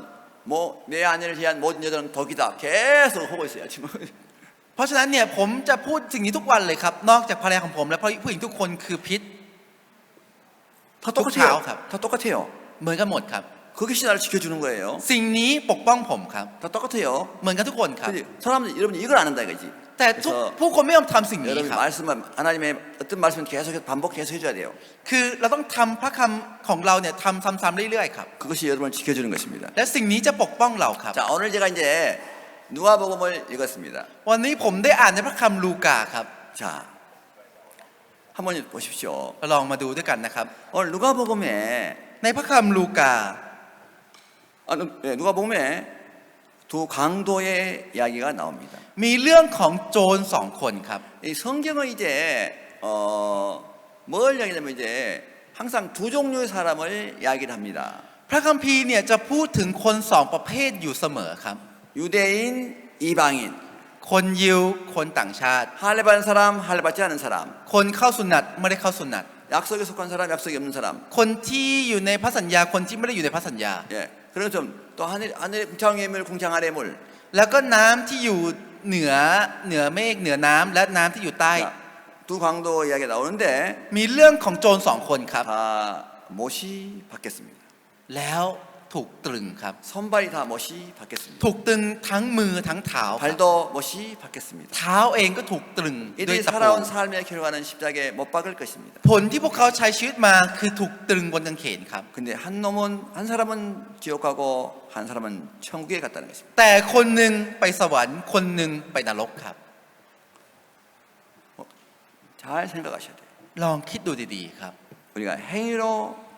뭐 내 아내를 위한 모든 여자는 덕이다 계속 하고 있어요 지금. เพราะฉะนั้นเนี่ยผมจะพูดสิ่งนี้ทุกวันเลยครับนอกจากภรรยาของผมและผู้หญิงทุกคนคือพิษ 다 똑같아요. 톡 다 똑같아요. เหมือนกันหมดครับ 그것이 나를 지켜주는 거예요. สิ่งนี้ปกป้องผมครับ 다 똑같아요. เหมือนกันทุกคนครับ 근데 사람들 여러분이 이걸 안 한다 이거지. แต่ผู้คนไม่ยอมทำสิ่งนี้ 여러분 ครับ 말씀만 하나님의 어떤 말씀 계속 반복 계속 해줘야 돼요. คือเราต้องทำพระคำของเราเนี่ยทำซ้ำๆเรื่อยๆครับ 그것이 여러분을 지켜주는 것입니다. และสิ่งนี้จะปกป้องเราครับ 자 오늘 제가 이제 누가복음을 읽었습니다. วันนี้ผมได้อ่านในพระคำลูกาครับ 자 한번 보십시오. เราลองมาดูด้วยกันนะครับ 오늘 누가복음에 ในพระคำลูกา 누가복음에 두 강도의 이야기가 나옵니다. มีเรื่องของโจร2 คนครับ 이 성경은 이제 뭘 이야기하냐면 이제 항상 두 종류의 사람을 이야기를 합니다. พระคัมภีร์เนี่ยจะพูดถึงคน2 ประเภทอยู่เสมอครับ 유대인, 이방인, คนยิวคนต่างชาติ 할례 받은 사람, 할례 받지 않은 사람, คนเข้าสุนัตไม่ได้เข้าสุนัต 약속에 속한 사람, 약속이 없는 사람. คนที่อยู่ในพระสัญญาคนที่ไม่ได้อยู่ในพระสัญญา 예, 그리고 좀 또 하늘의 궁창 위의 물, 궁창 아래의 물. แล้วก็น้ำที่อยู่เหนือเมฆเหนือน้ำและน้ำที่อยู่ใต้ 자, 두 강도 이야기가 나오는데 มีเรื่องของโจร2 คนครับ 다 못이 받겠습니다. แล้ว ถูกตรึงครับ 손발이 다 못이 박혔습니다. ถูกตรึงทั้งมือทั้งเท้าครับ 발도 못이 박혔습니다. เท้าเองก็ถูกตรึงด้วย 이들이 ตะปู 살아온 삶의 결과는 십자가에 못 박을 것입니다. ผลที่พวกเขาใช้ชีวิตมาคือถูกตรึงบนกางเขนครับ 근데 한 사람은 지옥 가고 한 사람은 천국에 갔다는 것입니다. แต่คนหนึ่งไปสวรรค์คนหนึ่งไปนรกครับ 잘 생각하셔야 돼요. ลองคิดดูดีๆครับ 우리가 행위로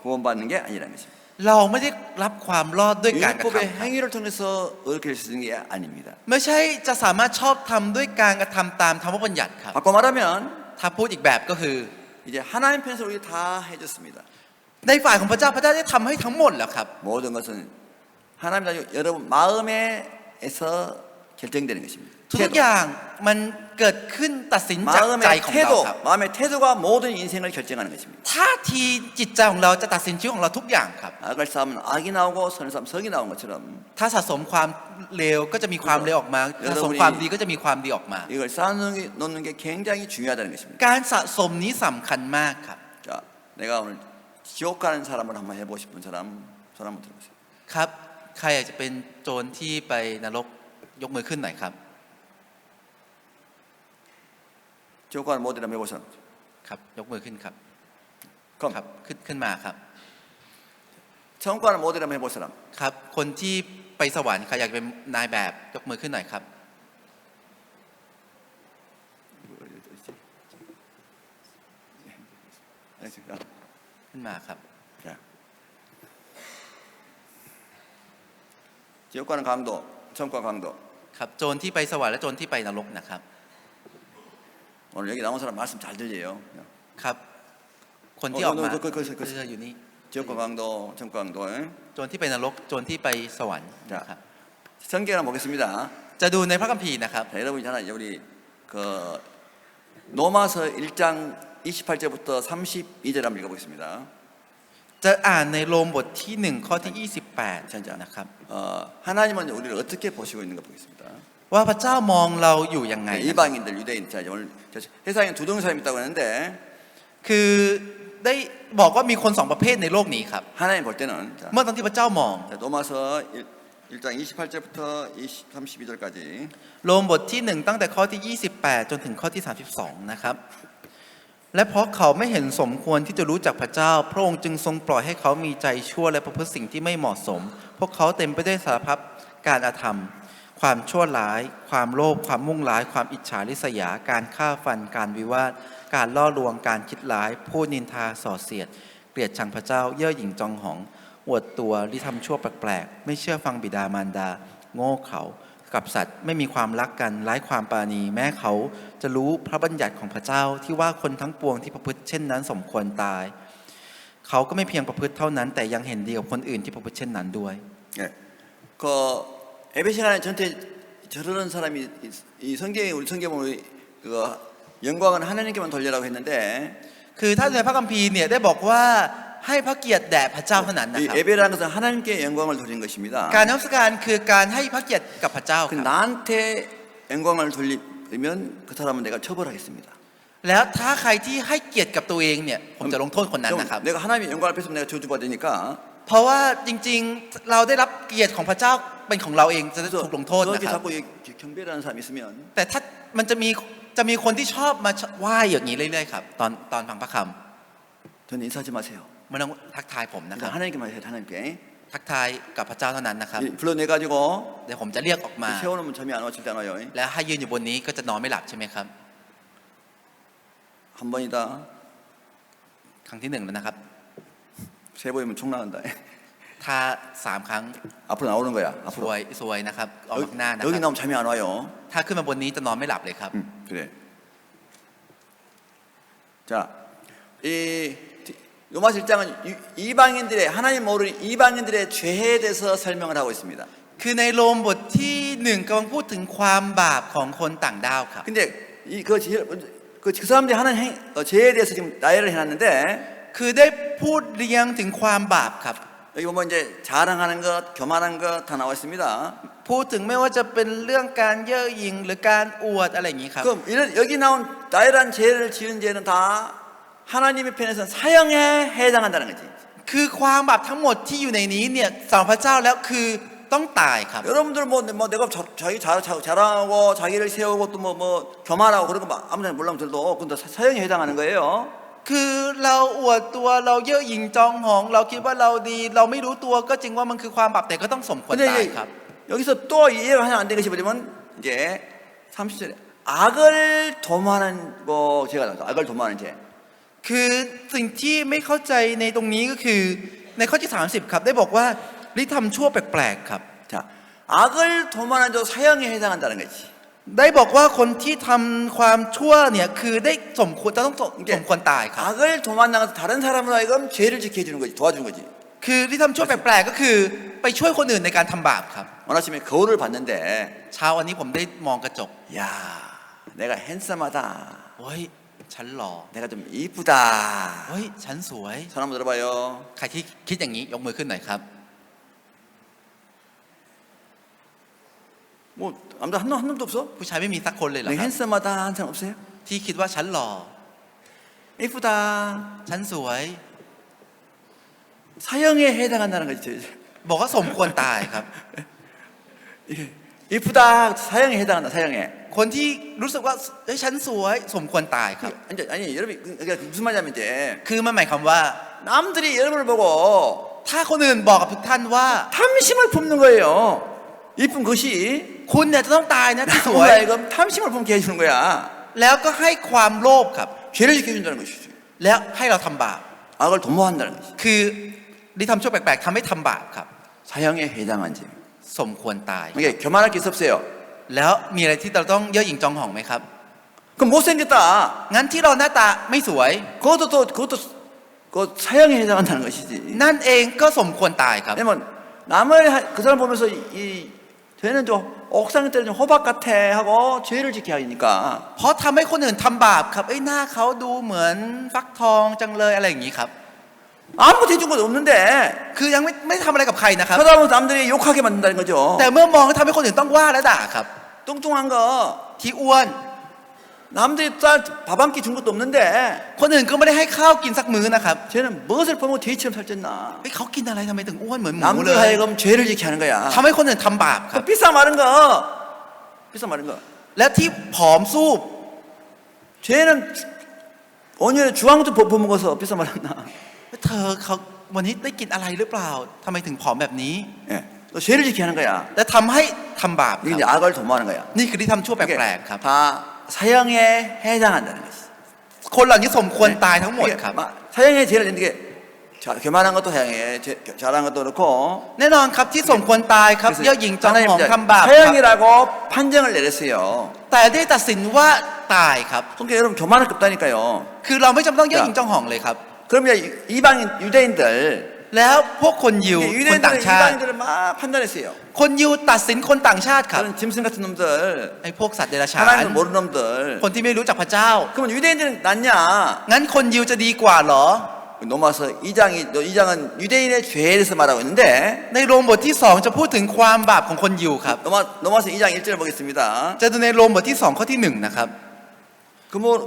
구원받는 게 아니라는 것입니다. เราไม่ได้รับความรอดด้วยการกระทำ 율법의 행위를 통해서 얻게 될 수 있는 게 아닙니다. ไม่ใช่จะสามารถชอบทำด้วยการกระทำตามธรรมบัญญัติครับ 바꿔 말하면 ถ้าพูดอีกแบบก็คือ 이제 하나님 편에서 우리 다 해줬습니다. ในฝ่ายของพระเจ้าพระเจ้าได้ทำให้ทั้งหมดแล้วครับ 모든 것은 하나님 나중 여러분 마음에서 결정되는 것입니다. ทุกอย่างมันเกิดขึ้นตัดสินจากใจ 마음의 ของเรา 태도, ครับ 마음의 태도가 모든 인생을 결정하는 것입니다. ท่าทีจิตใจของเราจะตัดสินชีวิตของเราทุกอย่างครับ 악을 쌓으면 악이 나오고 선을 쌓으면 성이 나온 것처럼 ถ้าสะสมความเลวก็จะมีความเลวออกมาสะสมความดีก็จะมีความดีออกมา 이걸 쌓아놓는 게 굉장히 중요하다는 것입니다. การสะสมนี้สำคัญมากครับ 자, 내가 오늘 지옥 가는 사람을 한번 해보고 싶은 사람 손 한번 들어보세요. ครับใครอยากจะเป็นโจรที่ไปนรกยกมือขึ้นหน่อยครับ 지옥 가는 모델 한번 해볼 사람. ครับยกมือขึ้นครับ 그럼 ครับขึ้นมาครับ 천국 가는 모델 한번 해볼 사람. ครับคนที่ไปสวรรค์ใครอยากเป็นนายแบบยกมือขึ้นหน่อยครับ ขึ้นมาครับ 자, 지옥 가는 강도, 천국 가는 강도. ครับโจรที่ไปสวรรค์และโจรที่ไปนรกนะครับ 오늘 여기 나온 사람 말씀 잘 들려요. ครับคนที่ออกมา ก็ อยู่นี่ 지옥과 강도, 천국 강도. โจรที่ไปนรกโจรที่ไปสวรรค์นะครับ 성경을 한번 보겠습니다. จะดูในพระคัมภีร์นะครับ 자, 여러분 있잖아요. 우리 그 로마서 1장 28절부터 32절 한번 읽어보겠습니다. จะอ่านในโรมบทที่1ข้อที่28นะครับ 하나님은 우리를 어떻게 보시고 있는가 보겠습니다. ว่าพระเจ้ามองเราอยู่ยังไงนะครับ 이방인들, 유대인. 자, 오늘 세상에 두 등의 사람이 있다고 하는데 คือได้บอกว่ามีคนสองประเภทในโลกนี้ครับ 하나님 볼 때는 자, เมื่อตอนที่พระเจ้ามอง 자, 로마서 1장 28절부터 32절까지 โรมบทที่1ตั้งแต่ข้อที่28จนถึงข้อที่32นะครับและเพราะเขาไม่เห็นสมควรที่จะรู้จักพระเจ้าพระองค์จึงทรงปล่อยให้เขามีใจชั่วและประพฤติสิ่งที่ไม่เหมาะสมพวกเขาเต็มไปด้วยสารพัดการอาธรรมความชั่วร้ายความโลภความมุ่งร้ายความอิจฉาริษยาการฆ่าฟันการวิวาทการล่อลวงการคิดร้ายพูดนินทาส่อเสียดเกลียดชังพระเจ้าเย่อหยิ่งจองหองอวดตัวที่ทำชั่วแปลกๆไม่เชื่อฟังบิดามารดาโง่เขลากับสัตว์ไม่มีความรักกันไร้ความปราณีแม้เขาจะรู้พระบัญญัติของพระเจ้าที่ว่าคนทั้งปวงที่ประพฤติเช่นนั้นสมควรตายเขาก็ไม่เพียงประพฤติเท่านั้นแต่ยังเห็นดีกับคนอื่นที่ประพฤติเช่นนั้นด้วย 예. 그 예배 시간에 전체 저러는 사람이 이 성경에 우리 성경에 보면 그 영광은 하나님께만 돌려라고 했는데 คือถ้าในพระคัมภีร์เนี่ยได้บอกว่าให้พระเกียรติแด่พระเจ้าเท่านั้นนะ 이 ครับ 예배라는 것은 하나님께 영광을 돌리는 것입니다. การนมัสการคือการให้พระเกียรติกับพระเจ้าค 그 รับ 나한테 영광을 돌리면 그 사람은 내가 처벌하겠습니다. แล้วถ้าใครที่ให้เกียรติกับตัวเองเนี่ยผมจะลงโทษคนนั้น 그럼 นะครับ 내가 하나님의 영광을 뺏으면 내가 저주받으니까 เพราะว่าจริงๆเราได้รับเกียรติของพระเจ้าเป็นของเราเองจะถูกลงโทษ 그렇게 นะครับ 자꾸 경배라는 사람이 있으면 แต่ถ้ามันจะมีคนที่ชอบมาไหว้อย่างนี้เรื่อยๆครับตอนฟังพระค 저는 인사하지 마세요. ำไม่ต้องทักทายผมนะครับ 그러니까 하나님께만 해요. 하나님께 ทักทายกับพระเจ้าเท่านั้นนะครับ 불러내가지고 เดี๋ยวผมจะเรียกออกมา 세워놓으면 잠이 안 와, 절대 안 와요. แล้วให้ยืนอยู่บนนี้ก็จะนอนไม่หลับใช่ไหมครับ 한 번이다. ครั้งที่1แล้วนะครับ 세 번이면 총 나간다. ถ้า3ครั้ง 앞으로 나오는 거야. ส 앞으로. วยนะครับออกมาหน้านะค 여기 รับ 나오면 잠이 안 와요. ถ้าขึ้นมาบนนี้จะนอนไม่หลับเลยครับ 그래. 자, 이 로마서 1장은 이방인들의 하나님 모르는 이방인들의 죄에 대해서 설명을 하고 있습니다. คือในโรมบทที่1กำลังพูดถึงความบาปของคนต่างดาวครับ 근데 그 사람들이 하는 죄에 대해서 지금 나열을 해놨는데 คือได้พูดเรียงถึงความบาปครับ 여기 보면 이제 자랑하는 것, 교만한 것 다 나와 있습니다. พูดถึงไม่ว่าจะเป็นเรื่องการเย่อหยิ่งหรือการอวดอะไรอย่างนี้ครับ 그럼 여기 나온 나열한 죄를 지은 죄는 다 하나님의 편에서 사형에 해당한다는 거지. คื คือความบาปทั้งหมดที่อยู่ในนี้เนี่ยสำหรับพระเจ้าแล้วคือต้องตายครับ 여러분들 뭐 내가 자기 자랑하고 자기를 세우고 또 뭐 교만하고 그런 거 아무나 몰라도 근데 사형에 해당하는 거예요. คือเราอวดตัวเราเย่อหยิ่งจองหอง เราคิดว่าเราดี เราไม่รู้ตัวก็จริงว่ามันคือความบาปแต่ก็ต้องสมควร 근데 ตาย 이제 ครับ 여기서 또 이해가 하나 안 되는 것이 뭐냐면 이제 30절에 악을 도모하는 거 제가 나왔어요. 악을 도모하는 죄. คือสิ่งที่ไม่เข้าใจในตรงนี้ก็คือในข้อที่ 30 ครับ ได้บอกว่าลิทำชั่วแปลกๆครับ 자, 악을 도모하는 자 사형에 해당한다는 거지. ได้บอกว่าคนที่ทำความชั่วเนี่ยคือได้สมควรจะต้องสมควรตายครับ 악을 도모한다는 것은 다른 사람으로 하여금 죄를 짓게 해주는 거지, 도와주는 거지. คือที่ทำชั่วแปลกๆก็คือไปช่วยคนอื่นในการทำบาปครับ 오늘 아침에 거울을 봤는데 เช้าวันนี้ผมได้มองกระจก 야, 내가 핸섬하다. เฮ้ยฉันหล่อ 내가 좀 이쁘다. เฮ้ยฉันสวย 손 한번 들어봐요. ใครที่คิดอย่างนี้ยกมือขึ้นหน่อยครับ 뭐 남자 한 놈도 없어? ผู้ชายไม่มีสักคนเลยเหรอ 내 ครับ 핸섬하다 한 사람 없어요? ที่คิดว่าฉันหล่อ 이쁘다. ฉันสวย 사형에 해당한다는 거지. บอกว่าสมควรตายครับ 이쁘다 사형에 해당한다. 사형에. คนที่รู้สึกว่าเฮ้ยฉันสวยสมควรตายครับ 아니 여러분 그러니까 무슨 말이냐면 이제 คือมันหมายความว่า 남들이 여러분을 보고 ถ้าคนอื่นบอกกับทุกท่านว่า 탐심을 품는 거예요. 이쁜 것이 คุณเนี่ยจะต้องตายนะที่สวย 나라고 하여금 탐심을 품게 해주는 거야. แล้วก็ให้ความโลภครับ 죄를 짓게 해준다는 것이지. แล้วให้เราทำบาป 악을 도모한다는 것이지. คือที่ทำชั่วแปลกๆทำให้ทำบาปครับ 사형에 해당한 죄. สมควรตาย 이게 교만할 게 없어요. แล้วมีอะไรที่เราต้องเย่อหยิ่งจองหองไหมครับ 그럼 못생겼다. งั้นที่เราหน้าตาไม่สวย 그것도 그 사형에 해당한다는 것이지. นั่นเองก็สมควรตายครับ 왜냐면 남을 그 사람 보면서 이 쟤는 좀 옥상 때는 좀 호박 같아 하고 죄를 짓게 하니까 เพราะทำให้คนอื่นทำบาปครับเอ้ยหน้าเขาดูเหมือนฟักทองจังเลยอะไรอย่างนี้ครับ 아무것도 해준 것도 없는데 คือยังไม่ทำอะไรกับใครนะครับ 쳐다보면 남들이 욕하게 만든다는 거죠. แต่เมื่อมองทำให้คนอื่นต้องว่าและด่าครับ 뚱뚱한 거 ที่อ้วน 남들이 밥 한 끼 준 것도 없는데 คนอื่นก็ไม่ได้ให้ข้าวกินสักมื้อนะครับ 쟤는 무엇을 보면 돼지처럼 살쪘나. เฮ้ยเขากินอะไรทำไมถึงอ้วนเหมือนหมู 남들 เลย 하여금 죄를 짓게 하는 거야. ทำให้คนอื่นทำบาปครับ 비싸 마른 거 비싸 마른 거. และที่ผอมซูบ 쟤는 오늘 주황도 퍼먹어서 비싸 말았나. เธอเขาวันนี้ได้กินอะไรหรือเปล่าทำไมถึงผอมแบบนี้ 예, 또 죄를 짓게 하는 거야. และทำให้ทำบาปค 이게 รับ 이제 악을 도모하는 거야. นี่คือที่ทำชั่วแปลกๆครับ 다 사형에 해당한다는 것이. คนเหล่านี้สมควรตายทั้งหมดครับ 사형에 죄를 짓는 게 교만한 것도 사형에 잘한 것도 그렇고 แน่นอนครับที่สมควรตายครับ 그래서 เย่อหยิ่งจองหอง 하나님 ทำบาปครับ 사형이라고 판정을 내렸어요. แต่ได้ตัดสินว่าตายครับ 그러니까 여러분 교만할 게 없다니까요. คือเราไม่จำต้องเย่อหยิ่งจองหองเลยครับ 그럼 이제 이방인 유대인들 แล้วพวกคนยิวคนต่างชาติ 이방인들을 막 판단했어요. คนยิวตัดสินคนต่างชาติครับ 그런 짐승 같은 놈들, ไอ้พวกสัตว์เดรัจฉาน 하나님을 모르는 놈들. คนที่ไม่รู้จักพระเจ้า 그러면 유대인들은 낫냐? งั้นคนยิวจะดีกว่าเหรอ 로마서 2장은 유대인의 죄에 대해서 말하고 있는데 ในโรมบทที่ 2 จะพูดถึงความบาปของคนยิวครับ 로마서 2장 1절을 보겠습니다. จะดูในโรมบทที่ 2 ข้อที่ 1 นะครับ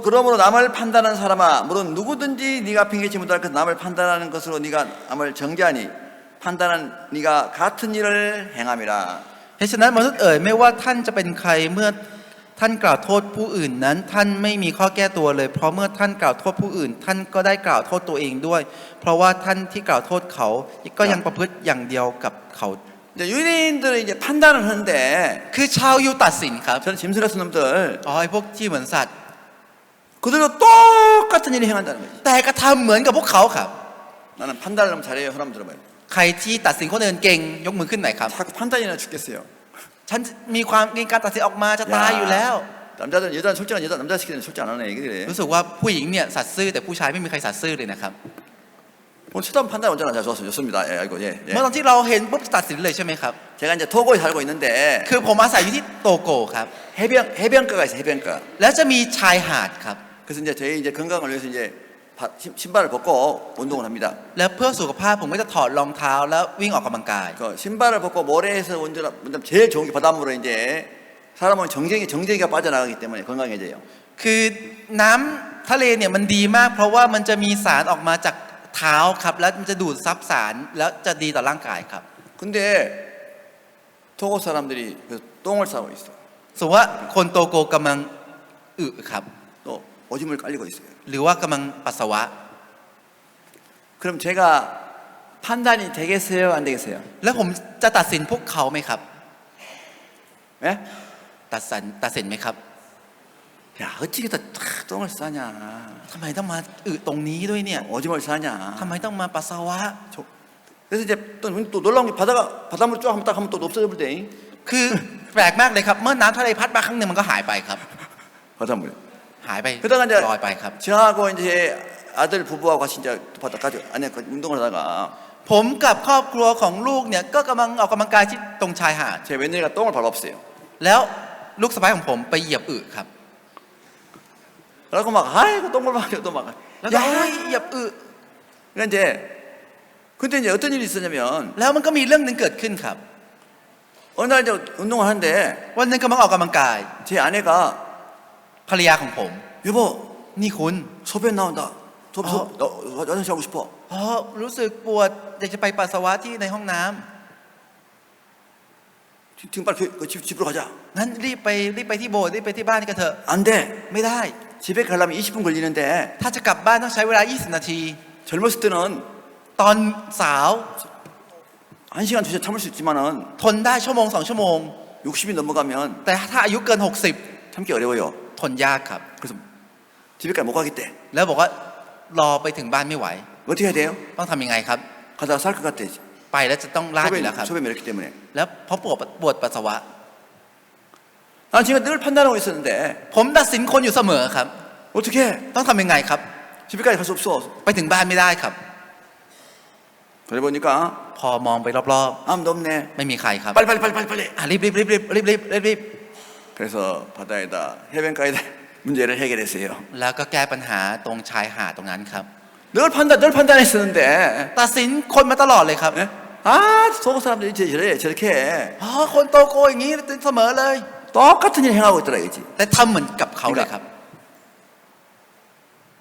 그러므로 남을 판단하는 사람아, 물론 누구든지 네가 핑계치 못할 것 남을 판단하는 것으로 네가 남을 정죄하니 판단한 네가 같은 일을 행함이라. เหตุฉะนั้นมนุษย์ไม่ว่าท่านจะเป็นใครเมื่อท่านกล่าวโทษผู้อื่นนั้นท่านไม่มีข้อแก้ตัวเลย เพราะเมื่อท่านกล่าวโทษผู้อื่น ท่านก็ได้กล่าวโทษตัวเองด้วย เพราะว่าท่านที่กล่าวโทษเขาก็ยังประพฤติอย่างเดียวกับเขา 이제 유대인들은 이제 판단을 하는데 คือชาวยิวตัดสินครับ 저는 짐승 같은 놈들 อ๋อไอ้พวกที่เหมือนสัตว์ 그들도 똑같은 일을 행한다는 거지. แต่กระทำเหมือนกับพวกเขาครับ 나는 판단을 너무 잘해요. 사람 들어봐요. ใครที่ตัดสินคนอื่นเก่งยกมือขึ้นหน่อยครับ 자꾸 판단이나 죽겠어요. ฉันมีการตัดสินออกมาจะตายอยู่แล้ว 남자들 여자는 솔직한 여자 남자 시키는 솔직 안 하네 이게 그래. รู้สึกว่าผู้หญิงเนี่ยสัตย์ซื่อแต่ผู้ชายไม่มีใครสัตย์ซื่อเลยนะครับ 오늘 쳐다보면 판단 언제나 잘 좋습니다. 예, 아이고 예. เมื่อตอนที่เราเห็นปุ๊บตัดสินเลยใช่ไหมครับ 제가 이제 토고에 살고 있는데 คือผมอาศัยอยู่ที่โตโกครับ 해변가가 있어요. 해변가. แล้วจะมีชายหาดครับ 그래서 이제 저희 이제 건강을 위해서 이제 신발을 벗고 운동을 합니다. แล้วเพื่อสุขภาพผมก็จะถอดรองเท้าแล้ววิ่งออกกำลังกาย 그 신발을 벗고 모래에서 운전 제일 좋은 게 바닷물에 이제 사람은 정제기가 빠져나가기 때문에 건강해져요. คือน้ำทะเลเนี่ยมันดีมาก เพราะว่ามันจะมีสารออกมาจาก เท้าครับแล้วมันจะดูดซับสารแล้วจะดีต่อร่างกายครับ 근데 토고 사람들이 그 똥을 싸고 있어요. สมมติว่าคนโตโกกำลังอึครับ 또 오줌을 깔리고 있어요. หรือว่ากำลังปัสสาวะ 그럼 제가 판단이 되겠어요, 안 되겠어요? แล้วผมจะตัดสินพวกเขาไหมครับ 예? ตัดสินไหมครับ 야, 어찌게 다 똥을 싸냐? ทำไมต้องมาอึตรงนี้ด้วยเนี่ย 오줌을 싸냐? ทำไมต้องมาปัสสาวะ 그래서 이제 또 놀라운 게 바닷물 쭉 한번 딱 하면 또 없어져 버리대. คือแปลกมากเลยครับ เมื่อน้ำทะเลพัดมาครั้งหนึ่งมันก็หายไปครับ 바닷물. หายไป 그러다가 이제 ลอยไปครับ 저하고 이제 아들 부부하고 같이 이제 바닷가지 안에 그 운동을 하다가 ผมกับครอบครัวของลูกเนี่ยก็กำลังออกกำลังกายที่ตรงชายหาด 제 며느리가 똥을 밟았어요. แล้วลูกสะใภ้ของผมไปเหยียบอึครับ 그래갖고 막 아이고 똥을 밟아요 또 막. แล้วก็ 야, โอ๊ยเหยียบอึ 그러니까 이제 근데 이제 어떤 일이 있었냐면 แล้วมันก็มีเรื่องหนึ่งเกิดขึ้นครับ 어느 날 이제 운동을 하는데 วันหนึงกำลังออกกำลังกาย 제 아내가 ภรรยาของผม 여보 นี่คุณ 소변 나온다. 화장실 하고 싶어. อ๋อรู้สึกปวดอยากจะไปปัสสาวะที่ในห้องน้ำ 지금 빨리 집으로 가자. งั้นรีบไปที่โบสถ์รีบไปที่บ้านกันเถอะ 안 돼. ไม่ได้ 집에 가려면 20분 걸리는데 ถ้าจะกลับบ้านต้องใช้เวลา 20 นาที 젊었을 때는 ตอนสาว 1시간 2시간 참을 수 있지만은 ทนได้ชั่วโมง2 ชั่วโมง 60이 넘어가면 แต่ถ้าอายุเกิน 참기 어려워요. 60 ทนยากครับ 그래서 집에까지 못 가겠대. แล้วบอกว่ารอไปถึงบ้านไม่ไหว 어떻게 해야 돼요? ต้องทำยังไงครับ 가다가 살 것 같대. ไปแล้วจะต้องลาดอยู่แล้วครับ 소변 매렸기 때문에. แล้วเพราะปวดปัสสาวะ 난 지금 늘 판단하고 있었는데 ผมตัดสินคนอยู่เสมอครับ 어떻게 해? ต้องทำยังไงครับ 집에까지 갈 수 없어. ไปถึงบ้านไม่ได้ครับ 그래 보니까 พอมองไปรอบ 아무도 없네. ๆ ไม่มีใครครับ 빨리. รีบ 그래서 바다에다 해변가에다 문제를 해결했어요. แล้วก็แก้ปัญหาตรงชายหาดตรงนั้นครับ 늘 판단했었는데 ตัดสินคนมาตลอดเลยครับ 예? 아 속옷 사람들이 저렇게 해. อ๋อคนโตโกอย่างนี้เสมอเลย 똑같은 일 행하고 있더라 이거지. แต่ทำเหมือนกับเขาเลยครับ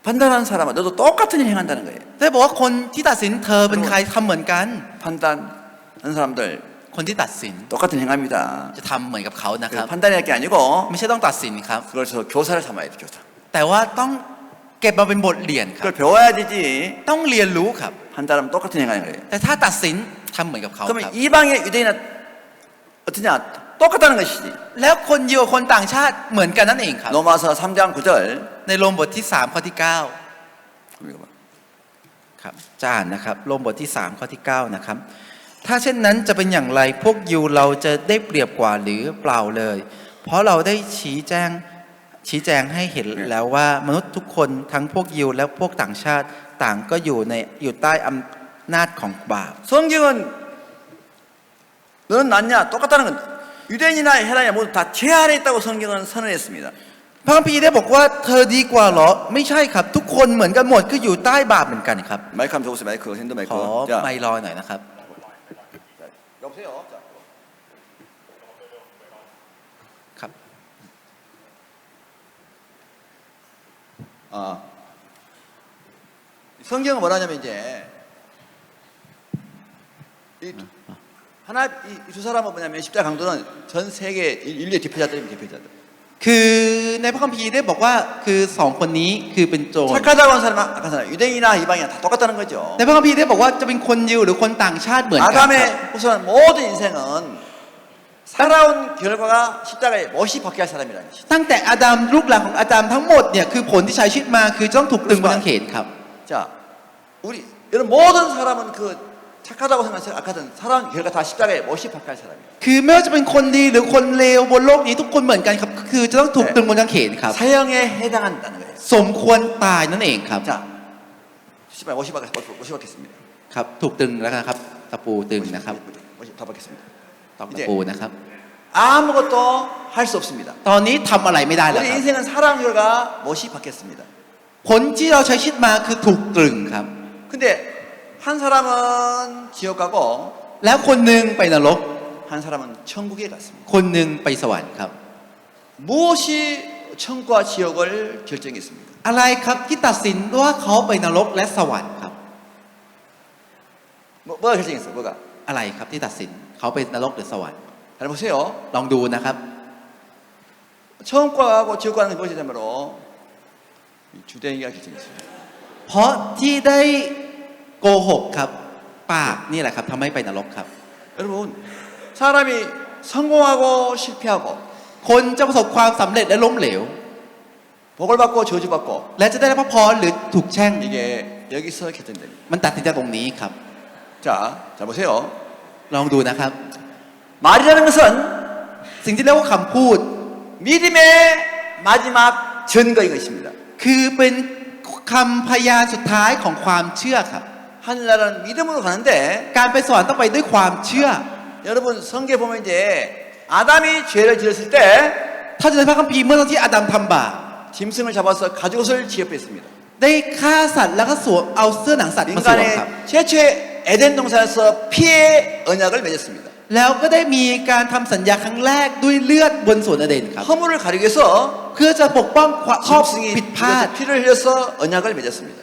판단하는 사람은 너도 똑같은 일 행한다는 거예요. ได้บอกว่าคนที่ตัดสินเธอเป็นใครทำเหมือนกัน 판단하는 사람들 คนที่ตัดสิน 똑같은 일 행합니다. จะทำเหมือนกับเขานะครับ 판단할 게 아니고 ไม่ใช่ต้องตัดสินครับ 그걸 교사를 삼아야 돼 교사. แต่ว่าต้องเก็บมาเป็นบทเรียนครับ 그걸 배워야 되지. ต้องเรียนรู้ครับ 판단하면 똑같은 일 행하는 거예요. แต่ถ้าตัดสินทำเหมือนกับเขาครับ 그러면 이방의 유대인은 어떠냐? 똑같다는 것이지. แล้วคนยิวกับคนต่างชาติเหมือนกันนั่นเองครับ 로마서 3장 9절. ในโรมบทที่3ข้อที่9ครับจะอ่านนะครับโรมบทที่3ข้อที่9นะครับ ถ้าเช่นนั้นจะเป็นอย่างไรพวกยิวเราจะได้เปรียบกว่าหรือเปล่าเลย เพราะเราได้ชี้แจงให้เห็นแล้วว่ามนุษย์ทุกคนทั้งพวกยิวและพวกต่างชาติต่างก็อยู่ใต้อำนาจของบาป 성경은 너는 낫냐? 똑같다는 건 유대인이나 헬라인이나 모두 다 죄 안에 있다고 성경은 선언했습니다. พระคัมภีร์ได้บอกว่าเธอดีกว่าเหรอไม่ใช่ครับ ทุกคนเหมือนกันหมดคืออยู่ใต้บาปเหมือนกันครับ 마이크 한번 줘보세요. 마이크 핸드 ข 마이크. อ 자, ไมค์รอหน่อยนะครับ 여보세요. 자. ครับ 성경은 뭐라냐면 이제 이 두 사람은 뭐냐면 십자 강도는 전 세계 인류의 대표자들입니다. 대표자들. คือในพระคัมภีร์ได้บอกว่าคือสองคนนี้คือเป็นโจร 착하다고 하는 사람은 아까 사람 유대인이나 이방이나 다 똑같다는 거죠. ในพระคัมภีร์ได้บอกว่าจะเป็นคนยิวหรือคนต่างชาติเหมือนกันครับ 아담의 후손 모든 인생은 살아온 결과가 십자가에 못이 박혀야 할 사람이라는 것이죠. ตั้งแต่อาดัมลูกหลานของอาดัมทั้งหมดเนี่ยคือผลที่ใช้ชีวิตมาคือต้องถูกตรึงบนกางเขนครับ 자, 여러분 모든 사람은 그 착하다고 생각하든 살아온 결과 다 십자가에 못이 박혀야 할 사람이에요. คือไม่ว่าจะเป็นคนดีหรือคนเลวบนโลกนี้ทุกคนเหมือนกันครับคือจะต้องถูกตรึงบนกางเขนครับ 사형에 해당한다는 거예요. สมควรตายนั่นเองครับ 자, 십자가에 못이 박혔습니다. ครับถูกตรึงแล้วนะครับตะปูตรึงนะครับ 못이 다 박혔습니다. ตอกตะปูนะครับ 아무것도 할 수 없습니다. ตอนนี้ทำอะไรไม่ได้แล้ว 우리 ครับ 인생은 살아온 결과 못이 박혔습니다. ผลที่เราใช้ชีวิตมาคือถูกตรึงครับ 근데 한 사람은 지옥 가고 แล้วคนหนึ่งไปนรก 한 사람은 천국에 갔습니다. คนหนึ่งไปสวรรค์ครับ 무엇이 천국과 지옥을 결정했습니까? อะไรครับที่ตัดสินว่าเขาไปนรกและสวรรค์ครับ 뭐가 결정했어? 뭐가? อะไรครับที่ตัดสินเขาไปนรกหรือสวรรค์ 잘 보세요. ลองดูนะครับ 천국하고 지옥 가는 것이자므로 주댕이가 결정했어요. เพราะที่ได้โกหกครับปากนี่แหละครับทำให้ไปนรกครับ 여러분 사람이 성공하고 실패하고 คนจะประสบความสำเร็จและล้มเหลว 복을 받고 저주받고 และจะได้รับพระพรหรือถูกแช่ง 이게 여기서 결정됩니다. มันตัดสินจากตรงนี้ครับ 자 보세요. ลองดูนะครับ 말이라는 것은 สิ่งที่เรียกว่าคำพูด 믿음의 마지막 증거인 것입니다. คือเป็นคำพยานสุดท้ายของความเชื่อครับ 하늘나라는 믿음으로 가는데 การไปสวรรค์ต้องไปด้วยความเชื่อ 여러분 성경에 보면 이제 아담이 죄를 지었을 때 ถ้าจะในพระคัมภีร์เมื่อตอนที่อาดัมทำบาป 짐승을 잡아서 가죽옷을 지어뺐습니다. ได้ฆ่าสัตว์แล้วก็สวมเอาเสื้อหนังสัตว์มาสวมครับ 인간의 최초의 에덴 동산에서 피의 언약을 맺었습니다. แล้วก็ได้มีการทำสัญญาครั้งแรกด้วยเลือดบนสวนเอเดนครับ 허물을 가리기 위해서 เพื่อจะปกป้องข้อ 짐승이 ผิดพลาด 피를 흘려서 언약을 맺었습니다.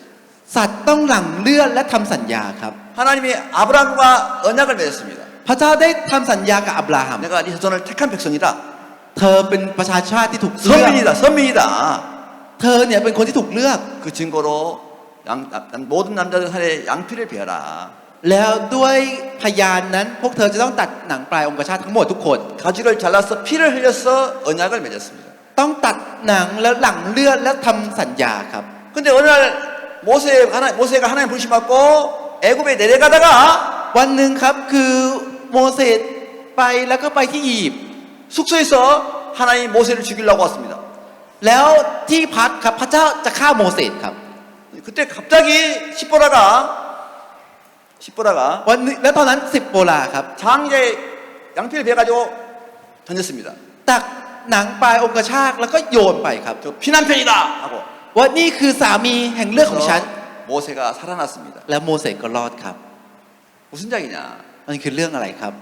สัตว์ต้องหลั่งเลือดและทำสัญญาครับ 하나님이 아브라함과 언약을 맺었습니다. พระเจ้าได้ทำสัญญากับอับราฮัม 내가 네 자손을 택한 백성이다. เธอเป็นประชาชาติที่ถูกเลือก 선민이다. เธอเนี่ยเป็นคนที่ถูกเลือก 그 증거로 모든 남자들 살에 양피를 베어라. แล้วด้วยพยานนั้นพวกเธอจะต้องตัดหนังปลายองคชาตทั้งหมดทุกคน 가죽을 잘라서 피를 흘려서 언약을 맺었습니다. ต้องตัดหนังแล้วหลั่งเลือดแล้วทำสัญญาครับ 근데 어느 날 모세가 하나님 부르심 받고 애굽에 내려가다가 วันหนึ่งครับคือโมเสสไปแล้วก็ไปที่อียิปต์ 숙소에서 하나님 모세를 죽이려고 왔습니다. แล้วที่พักครับพระเจ้าจะฆ่าโมเสสครับ 그때 갑자기 십보라가 วันนึงแล้วตอนนั้น10โปลาครับ 장자의 양피를 베가지고 던졌습니다. ตักหนังปลายองคชาตแล้วก็โยนไปครับ 저 피난편이다 하고 ว่านี่คือสามีแห่งเลือดของฉัน 그래서 모세가 살아났습니다. แล้วโมเสสก็รอดครับ 무슨 작이냐? มันคือเรื่องอะไรครับ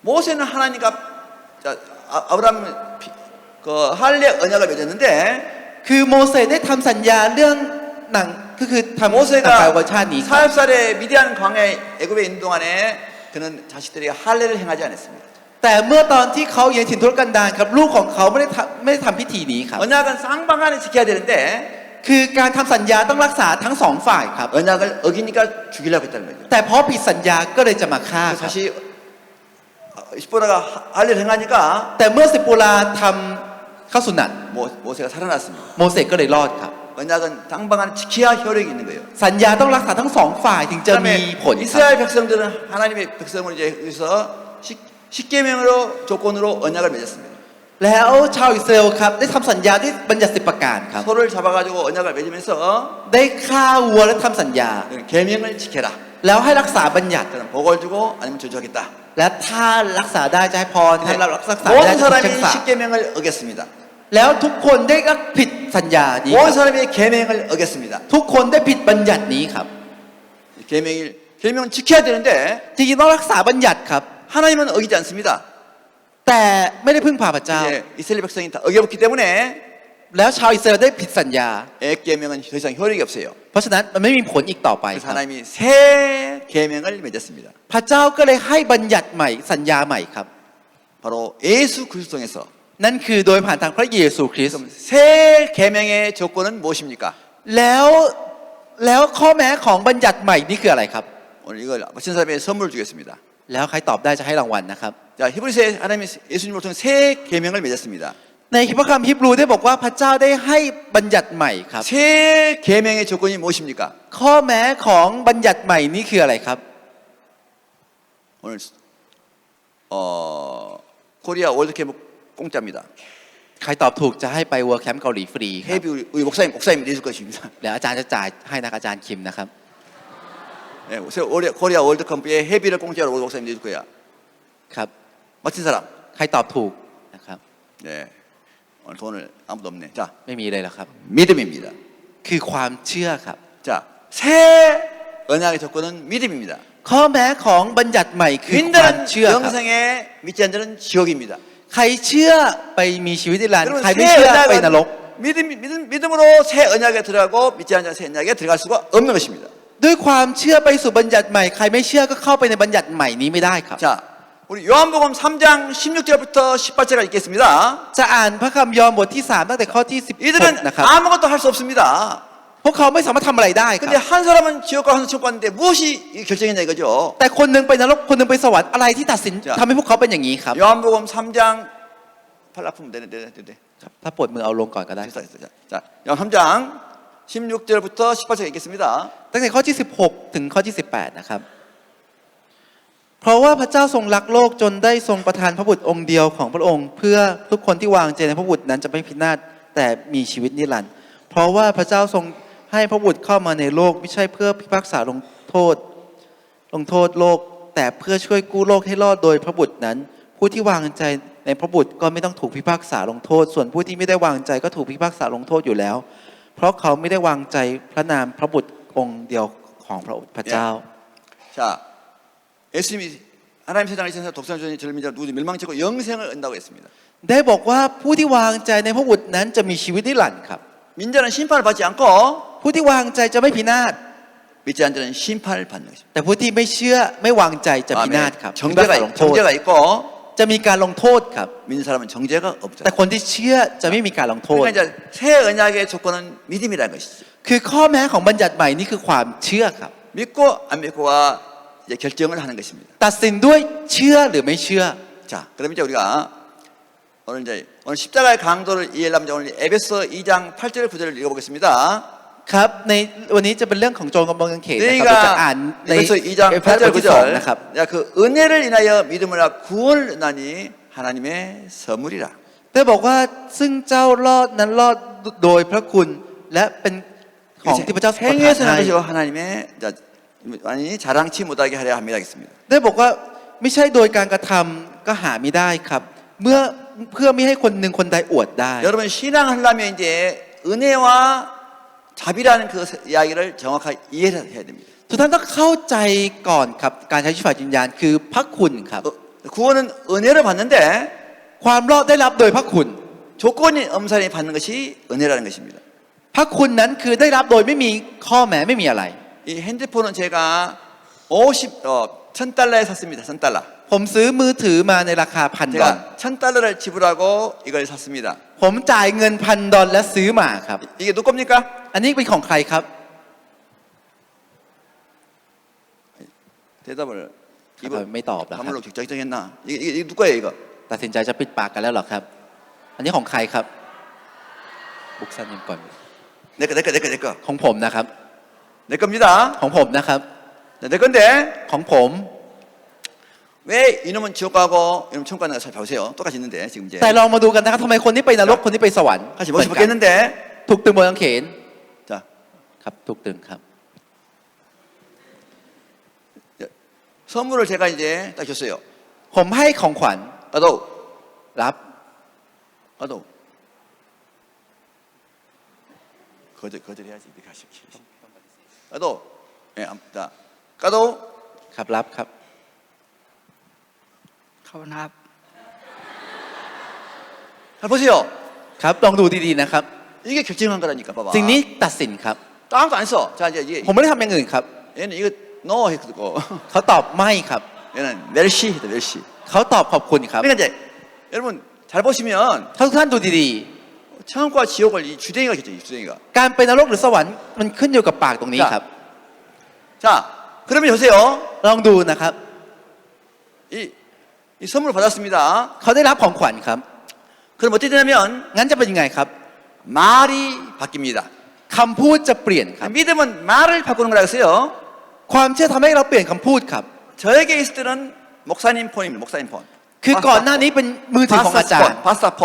모세는 하나님과 아브라함 그 할례 언약을 맺었는데 คือโมเสสได้ทำสัญญาเรื่องหนังก็คือทำหนังปลายองคชาตนี้ครับ 40살에 미디안 광야 애굽에 있는 동안에 그는 자식들이 할례를 행하지 않았습니다. แต่เมื่อตอนที่เขาอยู่ในถิ่นทุรกันดารครับลูกของเขาไม่ได้ทำพิธีนี้ครับ 언약은 쌍방간에 지켜야 되는데 คือการทำสัญญาต้องรักษาทั้งสองฝ่ายครับ 언약을 어기니까 죽이려고 했다는 거죠. แต่เพราะผิดสัญญาก็เลยจะมาฆ่าครับ 다시 십보라가 할례를 행하니까 แต่เมื่อ10โปลาทำเข้าสุนัต 모세가 살아났습니다. โมเสสก็เลยรอดครับ 언약은 쌍방간에 지켜야 효력이 있는 거예요. สัญญาต้องรักษาทั้งสองฝ่ายถึงจะมี 그다음에 ผลครับ 이스라엘 백성들은 하나님의 백성을 이제 여기서 10계명으로 조건으로 언약을 맺었습니다. แล้วชาวอิสราเอลครับได้ทำสัญญาด้วยบัญญัติ10ประการครับ 소를 잡아가지고 언약을 맺으면서 ได้ฆ่าวัวและทำสัญญา 계명을 지켜라. แล้วให้รักษาบัญญัติ 그럼 복을 주고 아니면 저주하겠다. และถ้ารักษาได้จะให้พรถ้ารักษาไม่ได้ 모든 จะถูก 사람이 แช่งสาป 10계명을 어겼습니다. แล้วทุกคนได้ผิดสัญญานี้ค 모든 รับ 사람이 계명을 어겼습니다. ทุกคนได้ผิดบัญญัตินี้ครับ 계명은 지켜야 되는데 จริงๆต้องรักษาบัญญัติครับ 하나님은 어기지 않습니다. แต่ไม่ได้พึ่งพาพระเจ้า 이제 이스라엘 백성이 다 어겨먹기 때문에 แล้วชาวอิสราเอลได้ผิดสัญญา 계명은 더 이상 효력이 없어요. เพราะฉะนั้นมันไม่มีผลอีกต่อไป 그래서 ครับ 하나님이 새 계명을 맺었습니다. พระเจ้าก็เลยให้บัญญัติใหม่สัญญาใหม่ครับ 바로 예수 그리스도 통해서 นั่นคือโดยผ่านทางพระเยซูคริสต์ 그럼 새 계명의 조건은 무엇입니까? แล้วข้อแม้ของบัญญัติใหม่นี่คืออะไรครับ 오늘 이걸 맞힌 사람에게 선물을 주겠습니다. แล้วใครตอบได้จะให้รางวัลนะครับ 자, 히브리서 하나님이 예수님을 통해 새 계명을 맺었습니다. ในพระคัมภีร์ฮีบรูได้บอกว่าพระเจ้าได้ให้บัญญัติใหม่ครับ 새 계명의 조건이 무엇입니까? ข้อแม้ของบัญญัติใหม่นี่คืออะไรครับ 오늘 코리아 월드캠프 공짜입니다. ใครตอบถูกจะให้ไปเวิร์คแคมป์เกาหลีฟรีครับ 회비 우리 목사님 내줄 것입니다. เดี๋ยวอาจารย์จะจ่ายให้นักอาจารย์คิมนะครับ 네, 코리아 월드컵에 회비를 공짜로 우리 목사님 내줄 거야. ครับ 맞힌 사람? ใครตอบถูกนะครับ 네, 오늘 돈을 아무도 없네. 자, ไม่มีเลยหรอครับ 믿음입니다. คือความเชื่อครับ 자, 새 언약의 조건은 믿음입니다. ข้อแม้ของบัญญัติใหม่คือความ 믿는 เชื่อครับ 영생에 믿지 않는 자는 지옥입니다. ใครเชื่อไปมีชีวิตนิรันดร์ 여러분 ใครไม่ 새 เชื่อไปนรก 언약은 믿음으로 새 언약에 들어가고 믿지 않는 새 언약에 들어갈 수가 없는 것입니다. ด้วยความเชื่อไปสู่บัญญัติใหม่ใครไม่เชื่อก็เข้าไปในบัญญัติใหม่นี้ไม่ได้ครับ 자, 우리 요한복음 3장 16절부터 18절가 있겠습니다. จะอ่านพระคำยอห์นบทที่ 3 ตั้งแต่ข้อที่ 이들은 16นะครับ 아무것도 할 수 없습니다. พวกเขาไม่สามารถทำอะไรได้ครั 근데 บ 한 사람은 지옥과 한 사람은 천국 갔는데 무엇이 결정했냐 이거죠. แต่คนหนึงไปนรกคนหนึงไปสวรรค์อะไรที่ตัดสิน จ้ะ ทำให้พวกเขาเป็นอย่างนี้ครับ 요한복음 3장 팔 아프면 되네. ถ้าปวดมือเอาลงก่อนก็ได้ 됐어. 자, 요한 3장 16절부터 18절 읽겠습니다. ตั้งแต่ข้อที่ 16 ถึงข้อที่ 18 นะครับ เพราะว่าพระเจ้าทรงรักโลกจนได้ทรงประทานพระบุตรองค์เดียวของพระองค์ เพื่อทุกคนที่วางใจในพระบุตรนั้นจะไม่พินาศแต่มีชีวิตนิรันดร์เพราะว่าพระเจ้าทรงให้พระบุตรเข้ามาในโลกไม่ใช่เพื่อพิพากษาลงโทษโลก แต่เพื่อช่วยกู้โลกให้รอดโดยพระบุตรนั้น ผู้ที่วางใจในพระบุตรก็ไม่ต้องถูกพิพากษาลงโทษ ส่วนผู้ที่ไม่ได้วางใจก็ถูกพิพากษาลงโทษอยู่แล้ว เพราะเขาไม่ได้วางใจพระนามพระบุตรองค์เดียวของพระเจ้า 자, 예수님이 하나님 세상을 이천사 독생을 주신 절민자 누구든지 멸망치 않고 영생을 얻는다고 했습니다. ได้บอกว่าผู้ที่วางใจในพระบุตรนั้นจะมีชีวิตนิรันดร์ครับ 민자는 심판을 받지 않고 ผู้ที่วางใจจะไม่พินาศ 믿지 않는 자는 심판을 받는 것입니다. แต่ผู้ที่ไม่เชื่อไม่วางใจจะพินาศครับ 정죄가 있고 จะมีการลงโทษครับ 믿는 사람은 정죄가 없죠. แต่คนที่เชื่อจะไม่มีการลงโทษ 그러니까 이제 새 언약의 조건은 믿음이라는 것이죠. คือข้อแม้ของบัญญัติใหม่นี่คือความเชื่อครับ 믿고 안 믿고가 이제 결정을 하는 것입니다. ตัดสินด้วยเชื่อหรือไม่เชื่อ 자, 그럼 이제 우리가 오늘 십자가의 강도를 이해하려면 오늘 에베소 2장 8절 9절을 읽어보겠습니다. ครับในวันนี้จะเป็นเรื่องของโจรกำบังกางเขนนะครับเราจะอ่าน 너희가 ใน 에베소 2장 เอเฟซัสบ 8절 ทที่สองนะครับ 9절 야, 그 은혜를 인하여 믿음을 구원을 얻나니 하나님의 선물이라. ได้บอกว่าซึ่งเจ้ารอดนั้นรอดโดยพระคุณและเป็นของที่พระเจ้าประทาน 행위에서 난 ให้ 것이 하나님의 아니 자랑치 못하게 하려 합니다. 하겠습니다. ได้บอกว่าไม่ใช่โดยการกระทำก็หาไม่ได้ครับ เพื่อไม่ให้คนหนึ่งคนใดอวดได้ 여러분 신앙하려면 이제 은혜와 자비라는 그 이야기를 정확하게 이해해야 됩니다. ทุกท่านต้องเข้าใจก่อนครับการใช้ชีวิตฝ่ายวิญญาณคือพระคุณครับ 구원은 은혜를 받는데 ความรอดได้รับโดยพระคุณ 조건이 엄살이 받는 것이 은혜라는 것입니다. พระคุณนั้นคือได้รับโดยไม่มีข้อแม้ไม่มีอะไร 이 핸드폰은 제가 1,000달러에 샀습니다. 1,000달러. ผมซื้อมือถือมาในราคา$1,000 제가 1,000달러를 지불하고 이걸 샀습니다. ผมจ่ายเงิน$1,000และซื้อมาครับ 이게 누구 겁니까? อันนี้เป็นของใครครับ 대답을 ไม่ตอบแล้วครับ 다물로 결정했나? 이게 누구 거예요 이거? ตัดสินใจจะปิดปากกันแล้วเหรอครับ อันนี้ของใครครับบุกซันยิมก่อน 내 거. ของผมนะครับ 내 겁니다. ของผมนะครับ 내 건데 ของผม 왜 이놈은 지옥 가고 이놈은 천국 가는 거 잘 보세요. 똑같이 있는데 지금 이제 แต่ลองมาดูกันนะครับทำไมคนที่ไปนรกคนที่ไปสวรรค์ 같이 모습 바뀌었는데 ถูกตึงบนกางเขน 자 ครับถูกตึงครับ 선물을 제가 이제 딱 줬어요. ผมให้ของขวัญ 가도 รับ 거절해야지 이렇게 하십시오. 가도 예, 자 가도 ครับรับครับ ขอบคุณครับ 잘 보세요. ครับลองดูดีๆนะครับ 이게 결정한 거라니까 봐봐. สิ่งนี้ตัดสินครับ 또 아무도 안 써. 자 이제 이게 ผมไม่ได้ทำอย่างอื่นครับ 얘는 이거 no 했고 เขาตอบไม่ครับ 얘는 멸시 했다 멸시. เขาตอบขอบคุณครับ 그러니까 이제 여러분 잘 보시면 ถ้าทุกท่านดูดี 천국과 지옥을 이 주댕이가 결정해 주댕이가. ๆ การไปนรกหรือสวรรค์มันขึ้นอยู่กับปากตรงนี้ครับ 자 그러면 보세요. ลองดูนะครับ 이 선물 받았습니다. เขาได้รับของขวัญครับ 그럼 어떻게 되냐면 งั้นจะเป็นยังไงครับ 말이 바뀝니다. คำพูดจะเปลี่ยนครับ 믿음은 말을 바꾸는 거라고 했어요. ความเชื่อทำให้เราเปลี่ยนคำพูดครับ 저에게 있을 때는 목사님 폰입니다. 목사님 폰. คือก่อนหน้านี้เป็นมือถือของอาจารย์ 바스타 폰.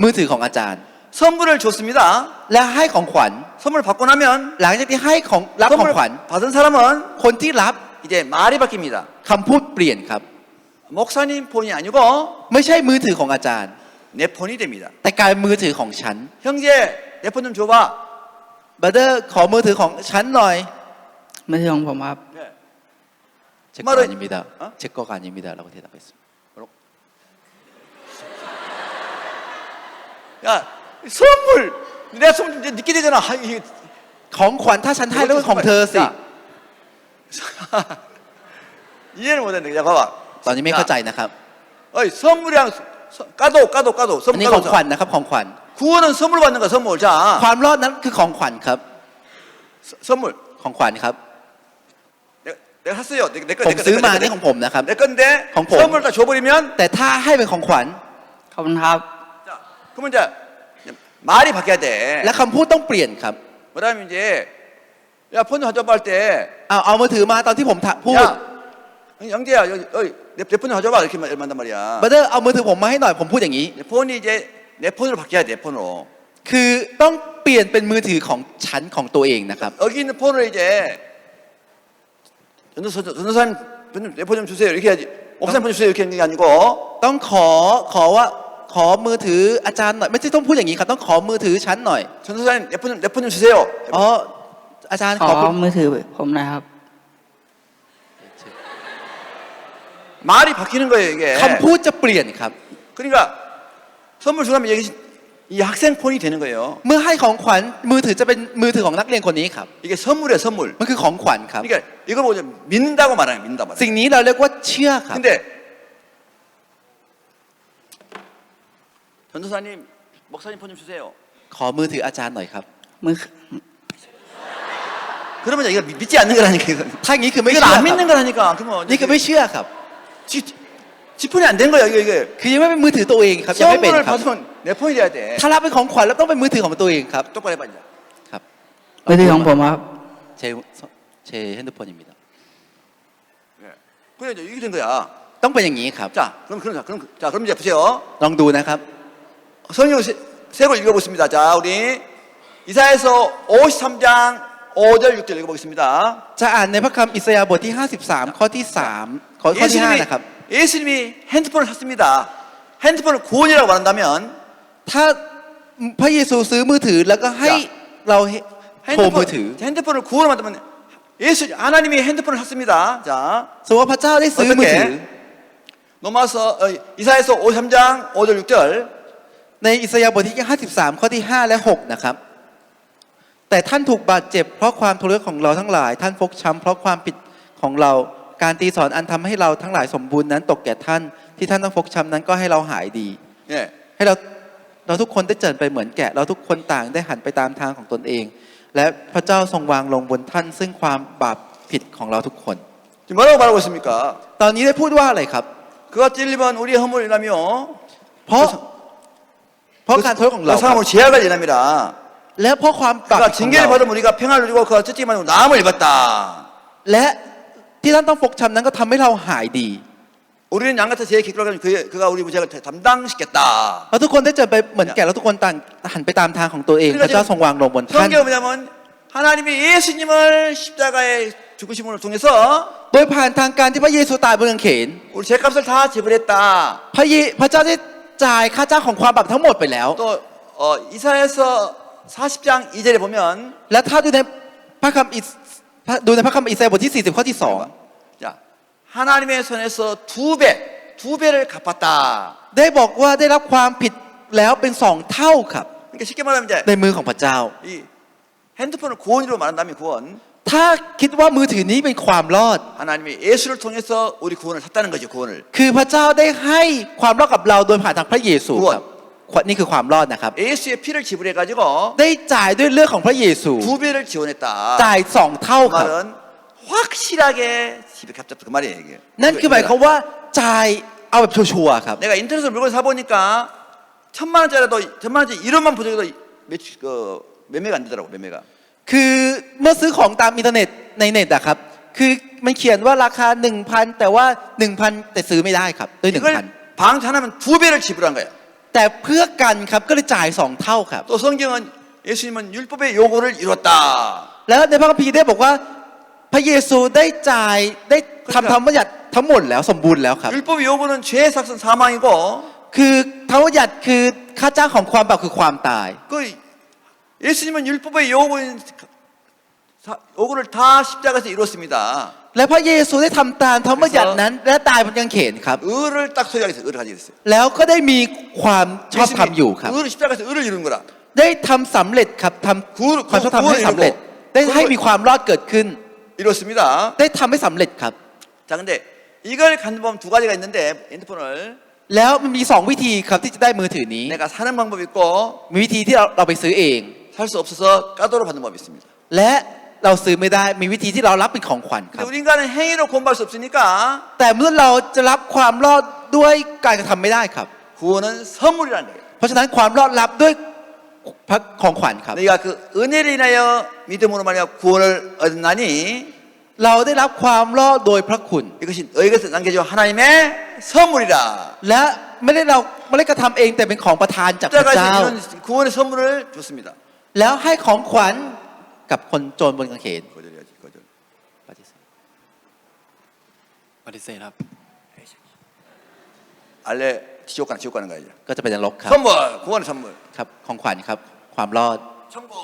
มือถือของอาจารย์ 선물을 줬습니다. และให้ของขวัญ 선물 받고 나면 หลังจากที่ให้ของรับของ 선물 ขวัญ 받은 사람은 คนที่รับ 이제 말이 바뀝니다. คำพูดเปลี่ยนครับ 목사님 폰이 아니고 ไม่ใช่มือถือของอาจารย์ 내 폰이 됩니다. แต่กลายเป็นมือถือของฉัน 형제 내 폰 좀 줘봐. บัตเตอร์ขอมือถือของฉันหน่อย ไม่ใช่ของผมครับ 제 거 아닙니다. 제 거가 아닙니다라고 대답했습니다. 야 선물 내가 선물 이제 늦게 되잖아. ของขวัญถ้าฉันให้แล้วของเธอสิ 자, 이해를 못했네. 야 봐봐. ตอนนี้ไม่เข้าใจนะครับ 어이 선물이랑 까도 อันนี้ 선물 ของขวัญ 까도. นะครับของขวัญ 구원은 선물 받는 거야 선물. 자 ความรอดนั้นคือของขวัญครับ 선물. ของขวัญครับ 내가 샀어요. 내 ผมซื้อมานี่ของผมนะครับ 내 건데 공- 선물 다 줘버리면 แต่ถ้าให้เป็นของขวัญ ขอบคุณครับ 자 그러면 이제 말이 바뀌어야 돼. และคำพูดต้องเปลี่ยนครับ 그다음에 이제 야 폰 가져봐 할 때. เอามือถือมาตอนที่ผมพูด 야 영재야 어이 내 폰 가져봐 이렇게 말한단 말이야. บัตเตอร์เอามือถือผมมาให้หน่อยผมพูดอย่างนี้ 내 폰이 이제 내 폰으로 바뀌어야 돼 폰으로. คือต้องเปลี่ยนเป็นมือถือของฉันของตัวเองนะครับ 여기 있는 폰을 이제 전도사님 내 폰 좀 주세요 이렇게 해야지. 목사님 폰 주세요 이렇게 하는 게 아니고 ต้องขอมือถืออาจารย์หน่อยไม่ใช่ต้องพูดอย่างนี้ครับต้องขอมือถือฉันหน่อย 전도사님 내 폰 좀 주세요. อ๋ออาจารย์ ขอ ขอคุณ มือถือผมหนะครับ 말이 바뀌는 거예요 이게. คำพูดจะเปลี่ยนครับ 그러니까 선물 주면 여기 이 학생 폰이 되는 거예요. เมื่อให้ของขวัญมือถือจะเป็นมือถือของนักเรียนคนนี้ครับ 이게 선물이에요 선물. มันคือของขวัญครับ 그러니까 이걸 보고 믿는다고 말하는 거예요. 믿는다 말이에요. สิ่งนี้เราเรียกว่าเชื่อครับ 근데 전도사님 목사님 폰 좀 주세요. ขอมือถืออาจารย์หน่อยครับ มือ 그러면 이거 믿지 않는 거라니까 이거. ถ้าอย่างนี้คือไม่ 이건 เชื่อ 안 ค 믿는 รับ 거라니까. 그러면 นี่คือไม่เชื่อครับ 지폰이 안 된 거야 이게. คือยังไม่เป็นมือถือตัวเองครับยังไม่เป็น 선물을 ครับ 받으면 내 폰이 돼야 돼. ถ้ารับเป็นของขวัญแล้วต้องเป็นมือถือของตัวเองครับ 똑바로 해봐 이제. ครับ มือถือของผมครับ เช핸드폰입니다 그래 이제 이게 된 거야. ต้องเป็นอย่างนี้ครับ 자 그럼 이제 보세요. ลองดูนะครับ 성경 세고 읽어보겠습니다. 자 우리 이사야서 53장 5절 6절 읽어보겠습니다. จะอ่านในพระคัมภีร์อิสยาห์บทที่ 53 ข้อที่3ข้อที่5นะครับ 예수님이 핸드폰을 샀습니다. 핸드폰을 구원이라고 말한다면 ถ้าพระเยซูซื้อมือถือแล้วก็ให้เราโทรมือถือ 핸드폰을 구원으로 만들면 하나님이 핸드폰을 샀습니다. 자 สมมติว่าพระเจ้าได้ซื้อมือถือ 넘어서 이사야서 53장 5절 6절 ในอิสยาห์บทที่ 53 ข้อที่ 5 และ 6 นะครับ แต่ท่านถูกบาดเจ็บเพราะความทุเรศของเราทั้งหลาย ท่านฟกช้ำเพราะความผิดของเรา การตีสอนอันทำให้เราทั้งหลายสมบูรณ์นั้นตกแก่ท่าน ที่ท่านต้องฟกช้ำนั้นก็ให้เราหายดี 예. ให้เราทุกคนได้เจิญไปเหมือนแกะ เราทุกคนต่างได้หันไปตามทางของตนเอง และพระเจ้าทรงวางลงบนท่านซึ่งความบาปผิดของเราทุกคน 지금 뭐라고 말하고 있습니까? ตอนนี้ได้พูดว่าอะไรครับ 그가 찔리면 우리의 허물이라며 เพราะการโทษของเรา 그 ครับ 사람으로 죄악을 일합니다. และเพราะความบาป 그가 ของ 징계를 เรา 받으면 우리가 평안을 누리고 그가 찢기만 하고 남을 입었다. และที่ท่านต้องฟกช้ำนั้นก็ทำให้เราหายดี 우리는 양같이 죄의 기끌어가면 그가 우리 죄악을 담당시켰다. เราทุกคนได้เจอไปเหมือนแก่เราทุกคนต่างหันไปตามทางของตัวเอง พระเจ้าทรงวางลงบนท่าน 성경에 보면 하나님이 예수님을 십자가에 죽으심을 통해서 โดยผ่านทางการที่พระเยซูตายบนกางเขน 우리 죄값을 다 지불했다. พระเจ้าได้จ่ายค่าจ้างของความบาปทั้งหมดไปแล้ว 또 이사야서 40장 2절에 보면 และถ้าดูในพระคัมภีร์อิสยาห์บทที่40ข้อที่ 자 하나님의 손에서 두 배를 갚았다. 2ได้บอกว่าได้รับความผิดแล้วเป็น2เท่าครับ 그러니까 쉽게 말하면 이제 ในมือของพระเจ้า 이 핸드폰을 구원으로 말한다면 구원 ถ้าคิดว่ามือถือนี้เป็นความรอด 하나님이 예수를 통해서 우리 구원을 샀다는 거죠 구원을. คือพระเจ้าได้ให้ความรอดกับเราโดยผ่านทางพระเยซูครับนี่คือความรอดนะครับ 예수의 피를 지불해 가지고 ได้จ่ายด้วยเลือดของพระเยซู 두 배를 지원했다. จ่าย2เท่า 그 ครับ 말은 확실하게 집에 갚았다 그 말이에요 이게. นั่นคือหมายความว่าจ่ายเอาแบบชัวร์ๆครับ 내가 인터넷으로 물건 사 보니까 1,000만 원짜리도 1,000만 원짜리 1원만 부족해도 매매가 안 되더라고 매매가. คือเมื่อซื้อของตามอินเทอร์เน็ตในเน็ตอะครับคือมันเขียนว่าราคา 1,000 แต่ว่า 1,000 แต่ซื้อไม่ได้ครับด้วย 이걸 1,000 방탄하면 두 배를 지불한 거야. แต่เพื่อกันครับก็เลยจ่าย2เท่าครับ 또 성경은 예수님은 율법의 요구를 이뤘다. แล้วในพระคัมภีร์ได้บอกว่าพระเยซูได้จ่ายได้ทำธรรมบัญญัติทั้งหมดแล้วสมบูรณ์แล้วครับ 율법의 요구는 죄의 삭선 사망이고 คือธรรมบัญญัติคือค่าจ้างของความบาปคือความตาย 그 예수님은 율법의 요구를 다 십자가에서 이뤘습니다. และพระเยซูได้ทำตามธรรมบัญญัตินั้นและตายบนกางเขนครับ 의를 딱 소유하게 됐어요. 의를 가지게 됐어요. แล้วก็ได้มีความชอบธรรมอยู่ครับ 의를 십자가에서 의를 이룬 거라. ได้ทำสำเร็จครับทำความชอบธรรมให้สำเร็จ ได้ให้มีความรอดเกิดขึ้น 이뤘습니다. ได้ทำให้สำเร็จครับ 자, 근데 이걸 갖는 법 두 가지가 있는데 핸드폰을 แล้วมันมี2วิธีครับที่จะได้มือถือนี้ 내가 사는 방법이 있고 มีวิธีที่เราไปซื้อเอง 살 수 없어서 까도로 받는 법이 있습니다. และเราซื้อไม่ได้มีวิธีที่เรารับเป็นของขวัญค 근데 รับ 우리 인간은 행위로 구원받을 수 없으니까 แต่เมื่อเราจะรับความรอดด้วยการกระทำไม่ได้ครับ 구원은 선물이라는 거예요. เพราะฉะนั้นความรอดรับด้วยพระของขวัญครับ 너희가 그 은혜를 인하여 믿음으로 말하여 구원을 얻었나니 เราได้รับความรอดโดยพระคุณ 이것이 너희에게서 남겨진 하나님의 선물이라. และไม่ได้กระทำเองแต่เป็นของประทานจากพระ 십자가에서 เจ้า 이런 구원의 선물을 줬습니다. แล้วให้ของขวัญกับคนโจรบนกางเขน 거절해야지, 거절. ปฏิเสธ ปฏิเสธครับ 알레 지옥 가는 거야 이제. ก็จะเป็นนรกครับ 선물, 구원의 선물. ครับของขวัญครับ ความรอด 천국.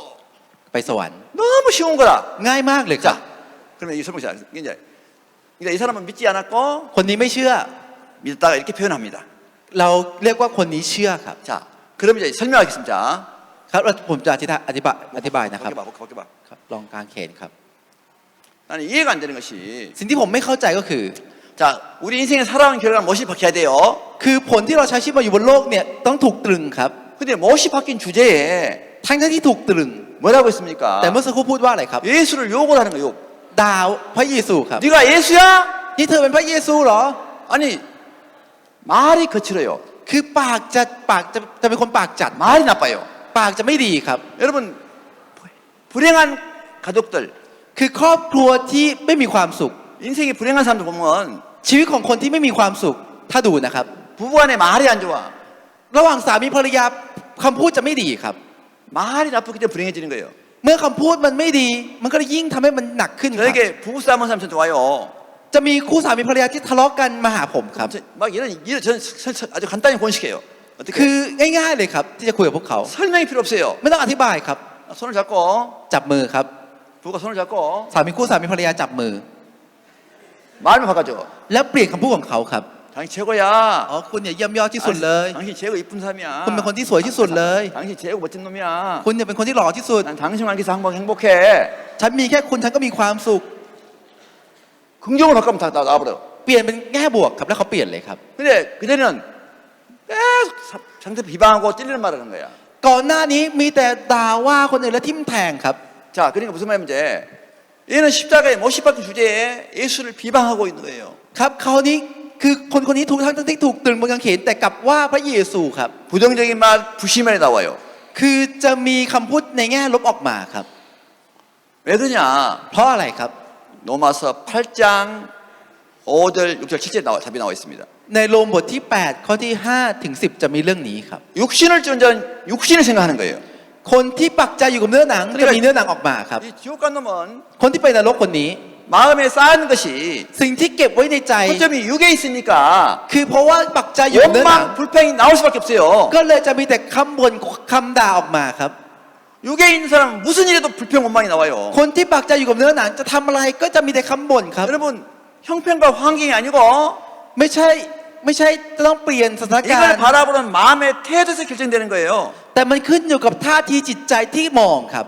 ไปสวรรค์ 너무 쉬운 거라. ง่ายมากเลยครับ 자, 그러면 이 설명 잘. 이제 이 사람은 믿지 않았고 คนนี้ไม่เชื่อ 믿었다가 이렇게 표현합니다. เราเรียกว่าคนนี้เชื่อครับ 자, 그럼 이제 설명하겠습니다. ครับผมจะอธิบายนะครับ 벗겨봐. ครับลองกางเขนครับ 나는 이해가 안 되는 것이 สิ่งที่ผมไม่เข้าใจก็คือ 자, 우리 인생에 살아온 결과는 못이 박혀야 돼요. คือผลที่เราใช้ชีวิตมาอยู่บนโลกเนี่ยต้องถูกตรึงครับ 근데 못이 박힌 주제에 ทั้งที่ถูกตรึง 뭐라고 했습니까? แต่เมื่อสักครู่พูดว่าอะไรครับ 예수를 욕을 하는 거예요. 욕. ด่าพระเยซูครับ 네가 예수야? นี่เธอเป็นพระเยซูเหรอ 아니 말이 거칠어요. คือปากจะเป็นคนปากจัด 말이 나빠요. ปากจะไม่ดีครับ 여러분 불행한 가족들, คือครอบครัวที่ไม่มีความสุข 인생이 불행한 사람들 보면 ชีวิตของคนที่ไม่มีความสุข ถ้าดูนะครับ 부부 안에 말이 안 좋아. ระหว่างสามีภรรยาคำพูดจะไม่ดีครับ 말이 나쁘기 때문에 불행해지는 거예요. เมื่อคำพูดมันไม่ดี มันก็เลยยิ่งทำให้มันหนักขึ้นครับ 저에게 부부싸움한 사람 저한테 와요. จะมีคู่สามีภรรยาที่ทะเลาะกันมาหาผมครับ 막 이런 저는 아주 간단히 권식해요. คื 어떻게? อง่ายๆเลยครับ ที่จะคุยกับพวกเขา 설명이 필요 없어요. ไม่ต้องอธิบายครับ 손을 잡고 จับมือครับ 부부가 손을 잡고 สามีภรรยาจับมือ 말을 바꿔줘. แล้วเปลี่ยนคำพูดของเขาครับ 당신 최고야. อ๋อคุณเนี่ยเยี่ยมยอดที่สุดเลย 당신 최고 이쁜 사람이야. คุณเป็นคนที่สวยที่สุดเลย 당신 최고 멋진 놈이야. คุณเนี่ยเป็นคนที่หล่อที่สุด 난 당신만 계속 항상 행복해. ฉันมีแค่คุณฉันก็มีความสุข 긍정으로 바꾸면 다 나와버려. เปลี่ยนเป็นแง่บวกครับแล้วเขาเปลี่ยนเลยครับ 근데 그전에는 계속 상대 비방하고 찔리는 말을 하는 거야. ก่อนหน้านี้มีแต่ด่าว่าคนอื่นและทิ่มแทงครับ 자, 그러니까 무슨 말이냐면 이제 얘는 십자가에 못이 박힌 주제에 예수를 비방하고 있는 거예요. ครับเขานี้คือคนนี้ถูกทั้งที่ถูกตรึงบนกางเขนแต่กลับว่าพระเยซูครับ 부정적인 말, 불신말이 나와요. คือจะมีคำพูดในแง่ลบออกมาครับ 왜 그러냐? เพราะอะไรครับ 로마서 8장 5절, 6절, 7절 답이 나와 있습니다. ในโรมบทที่ 8 ข้อที่5ถึง10 จะมีเรื่องนี้ครับ 육신을 쫓는 자는 육신을 생각하는 거예요. คนที่ปักใจอยู่กับเนื้อหนังจะมีเนื้อหนังออกมาครับ 이 지옥 간 놈은 คนที่ไปนรกคนนี้ 마음에 쌓은 것이 สิ่งที่เก็บไว้ในใจ 초점이 육에 있으니까 คือเพราะว่าปักใจอยู่กับเนื้อหนัง 원망, 불평이 나올 수밖에 없어요. ก็เลยจะมีแต่คำบ่นคำด่าออกมาครับ 육에 있는 사람은 무슨 일에도 불평, 원망이 나와요. คนที่ปักใจอยู่กับเนื้อหนังจะทำอะไรก็จะมีแต่คำบ่นครับ 여러분 형편과 환경이 아니고 ไม่ใช่จะต้องเปลี่ยนสถานการ 이걸 ณ์ 바라보는 마음의 태도에서 결정되는 거예요. แต่มันขึ้นอยู่กับท่าทีจิตใจที่มองครับ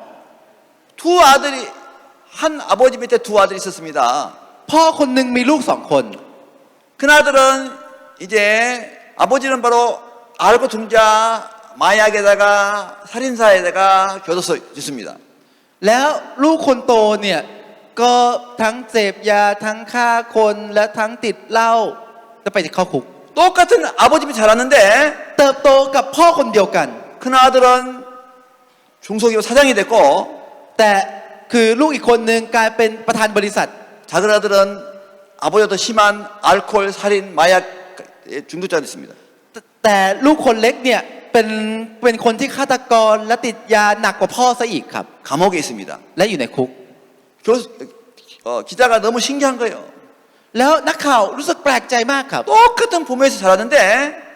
두 아들이 한 아버지 밑에 두 아들이 있었습니다. พ่อคนหนึ่งมีลูก2 คน 그나들은 이제 아버지는 바로 알고 둔자 마약에다가 살인사에다가 교도소 있습니다. แล้วลูกคนโตเนี่ยก็ทั้งเสพยาทั้งฆ่าคนและทั้งติดเหล้าจะไปเข้าคุก 똑같은 아버지 밑에 자랐는데 เติบโตกับพ่อคนเดียวกัน 큰아들은 중소기업 사장이 됐고 แต่คือลูกอีกคนหนึ่งกลายเป็นประธานบริษัท 작은 아들은 아버지보다 더 심한 알코올, 살인, 마약 중독자가 됐습니다. แต่ลูกคนเล็กเนี่ยเป็นคนที่ฆาตกรและติดยาหนักกว่าพ่อซะอีกครับ 감옥에 있습니다. และอยู่ในคุก 기자가 너무 신기한 거예요. แล้วนักข่าวรู้สึกแปลกใจมากครับ 똑같은 부모에서 자랐는데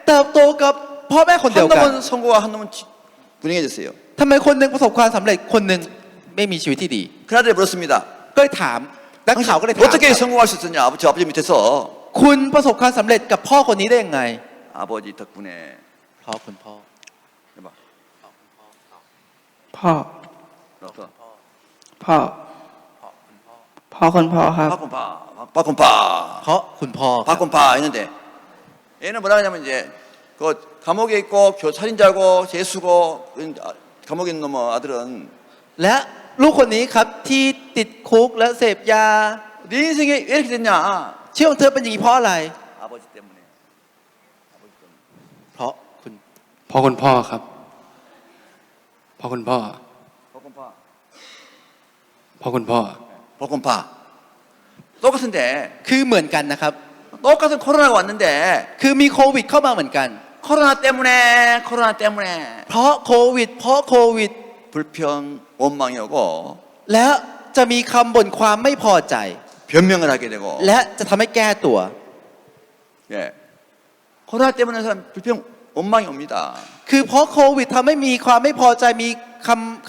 เติบโตกับพ่อแม่คนเดียว 한 กัน 놈은 성공하고 한 놈은 불행해졌어요. ทำไมคนหนึ่งประสบความสำเร็จคนหนึ่งไม่มีชีวิตที่ดี 큰아들이 물었습니다. ก็เลยถามนักข่าวก็เลยถาม 어떻게 ครับ 성공할 수 있었냐? 저 아버지 밑에서 คุณประสบความสำเร็จกับพ่อคนนี้ได้ยังไง 아버지 덕분에 เพราะคุณพ่อ 해봐. พ่อ 너, 너. พ่อ พ เพราะคุณพ่อครับ 박곰파, 박곰파, เพราะคุณพ่อครับ 박곰파 있는데 얘는 뭐라 하냐면 이제 그 감옥에 있고 살인자고 죄수고 감옥에 있는 놈 아들은 และลูกคนนี้ครับที่ติดคุกและเสพยา 네 인생이 왜 이렇게 됐냐? ชีวิตของเธอเป็นอย่างนี้เพราะอะไร 아버지 때문에. เพราะคุณ เพราะคุณพ่อครับ เพราะคุณพ่อ 박곰파, เพราะคุณพ่อ 박곰파. 똑같은데 คือเหมือนกันนะครับ 똑같은 코로나가 왔는데 คือมีโควิดเข้ามาเหมือนกัน 코로나 때문에 เพราะโควิด 불평, 원망이 오고 แล้วจะมีคำบ่นความไม่พอใจ 변명을 하게 되고 และจะทำให้แก้ตัว 예. 코로나 때문에 사람 불평, 원망이 옵니다. คือเพราะโควิดทำให้มีความไม่พอใจมี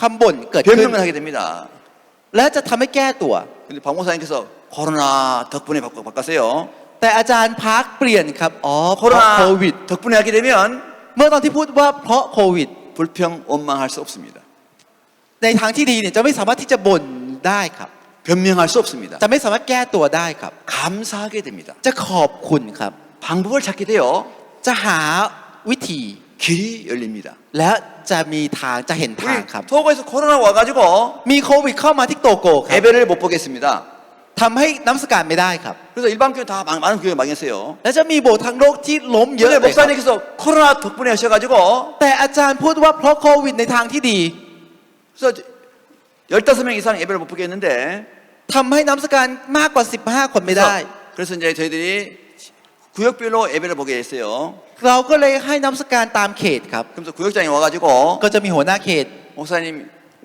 คำบ่นเกิดขึ้น 변명을 하게 됩니다. และจะทำให้แก้ตัว 근데 박 목사님께서 코로나 덕분에 바꿨어요. แต่อาจารย์พักเปลี่ยนครับอ๋อเพราะ 코로나 โควิด 덕분에 하게 되면 เมื่อตอนที่พูดว่าเพราะโควิด 불평, 원망할 수 없습니다. ในทางที่ดีเนี่ยจะไม่สามารถที่จะบ่นได้ครับ 변명할 수 없습니다. จะไม่สามารถแก้ตัวได้ครับ 감사하게 됩니다. จะขอบคุณครับ 방법을 찾게 돼요. จะหาวิธี 길이 열립니다. และจะมีทางจะเห็นทาง 우리 ครับ 토고에서 코로나 와가지고 มีโควิดเข้ามาที่โตโกครับ 예배를 못 보겠습니다. ทำให้น้ำสการไม่ได้ครับ 그래서 일반 교회 다 많은 교회 망했어요. และจะมีโบสถ์ทั้งโลกที่ล้มเยอะ 근데 เลยครับ 목사님께서 코로나 덕분에 하셔가지고 แต่อาจารย์พูดว่าเพราะโควิดในทางที่ดี 그래서 15명 이상 예배를 못 보게 했는데 ทำให้น้ำสการมากกว่า 15 คนไม่ได้ 그래서 이제 저희들이 구역별로 예배를 보게 했어요. เราก็เลยให้น้ำสการตามเขตครับ 그래서 구역장이 와가지고 ก็จะมีหัวหน้าเขต 목사님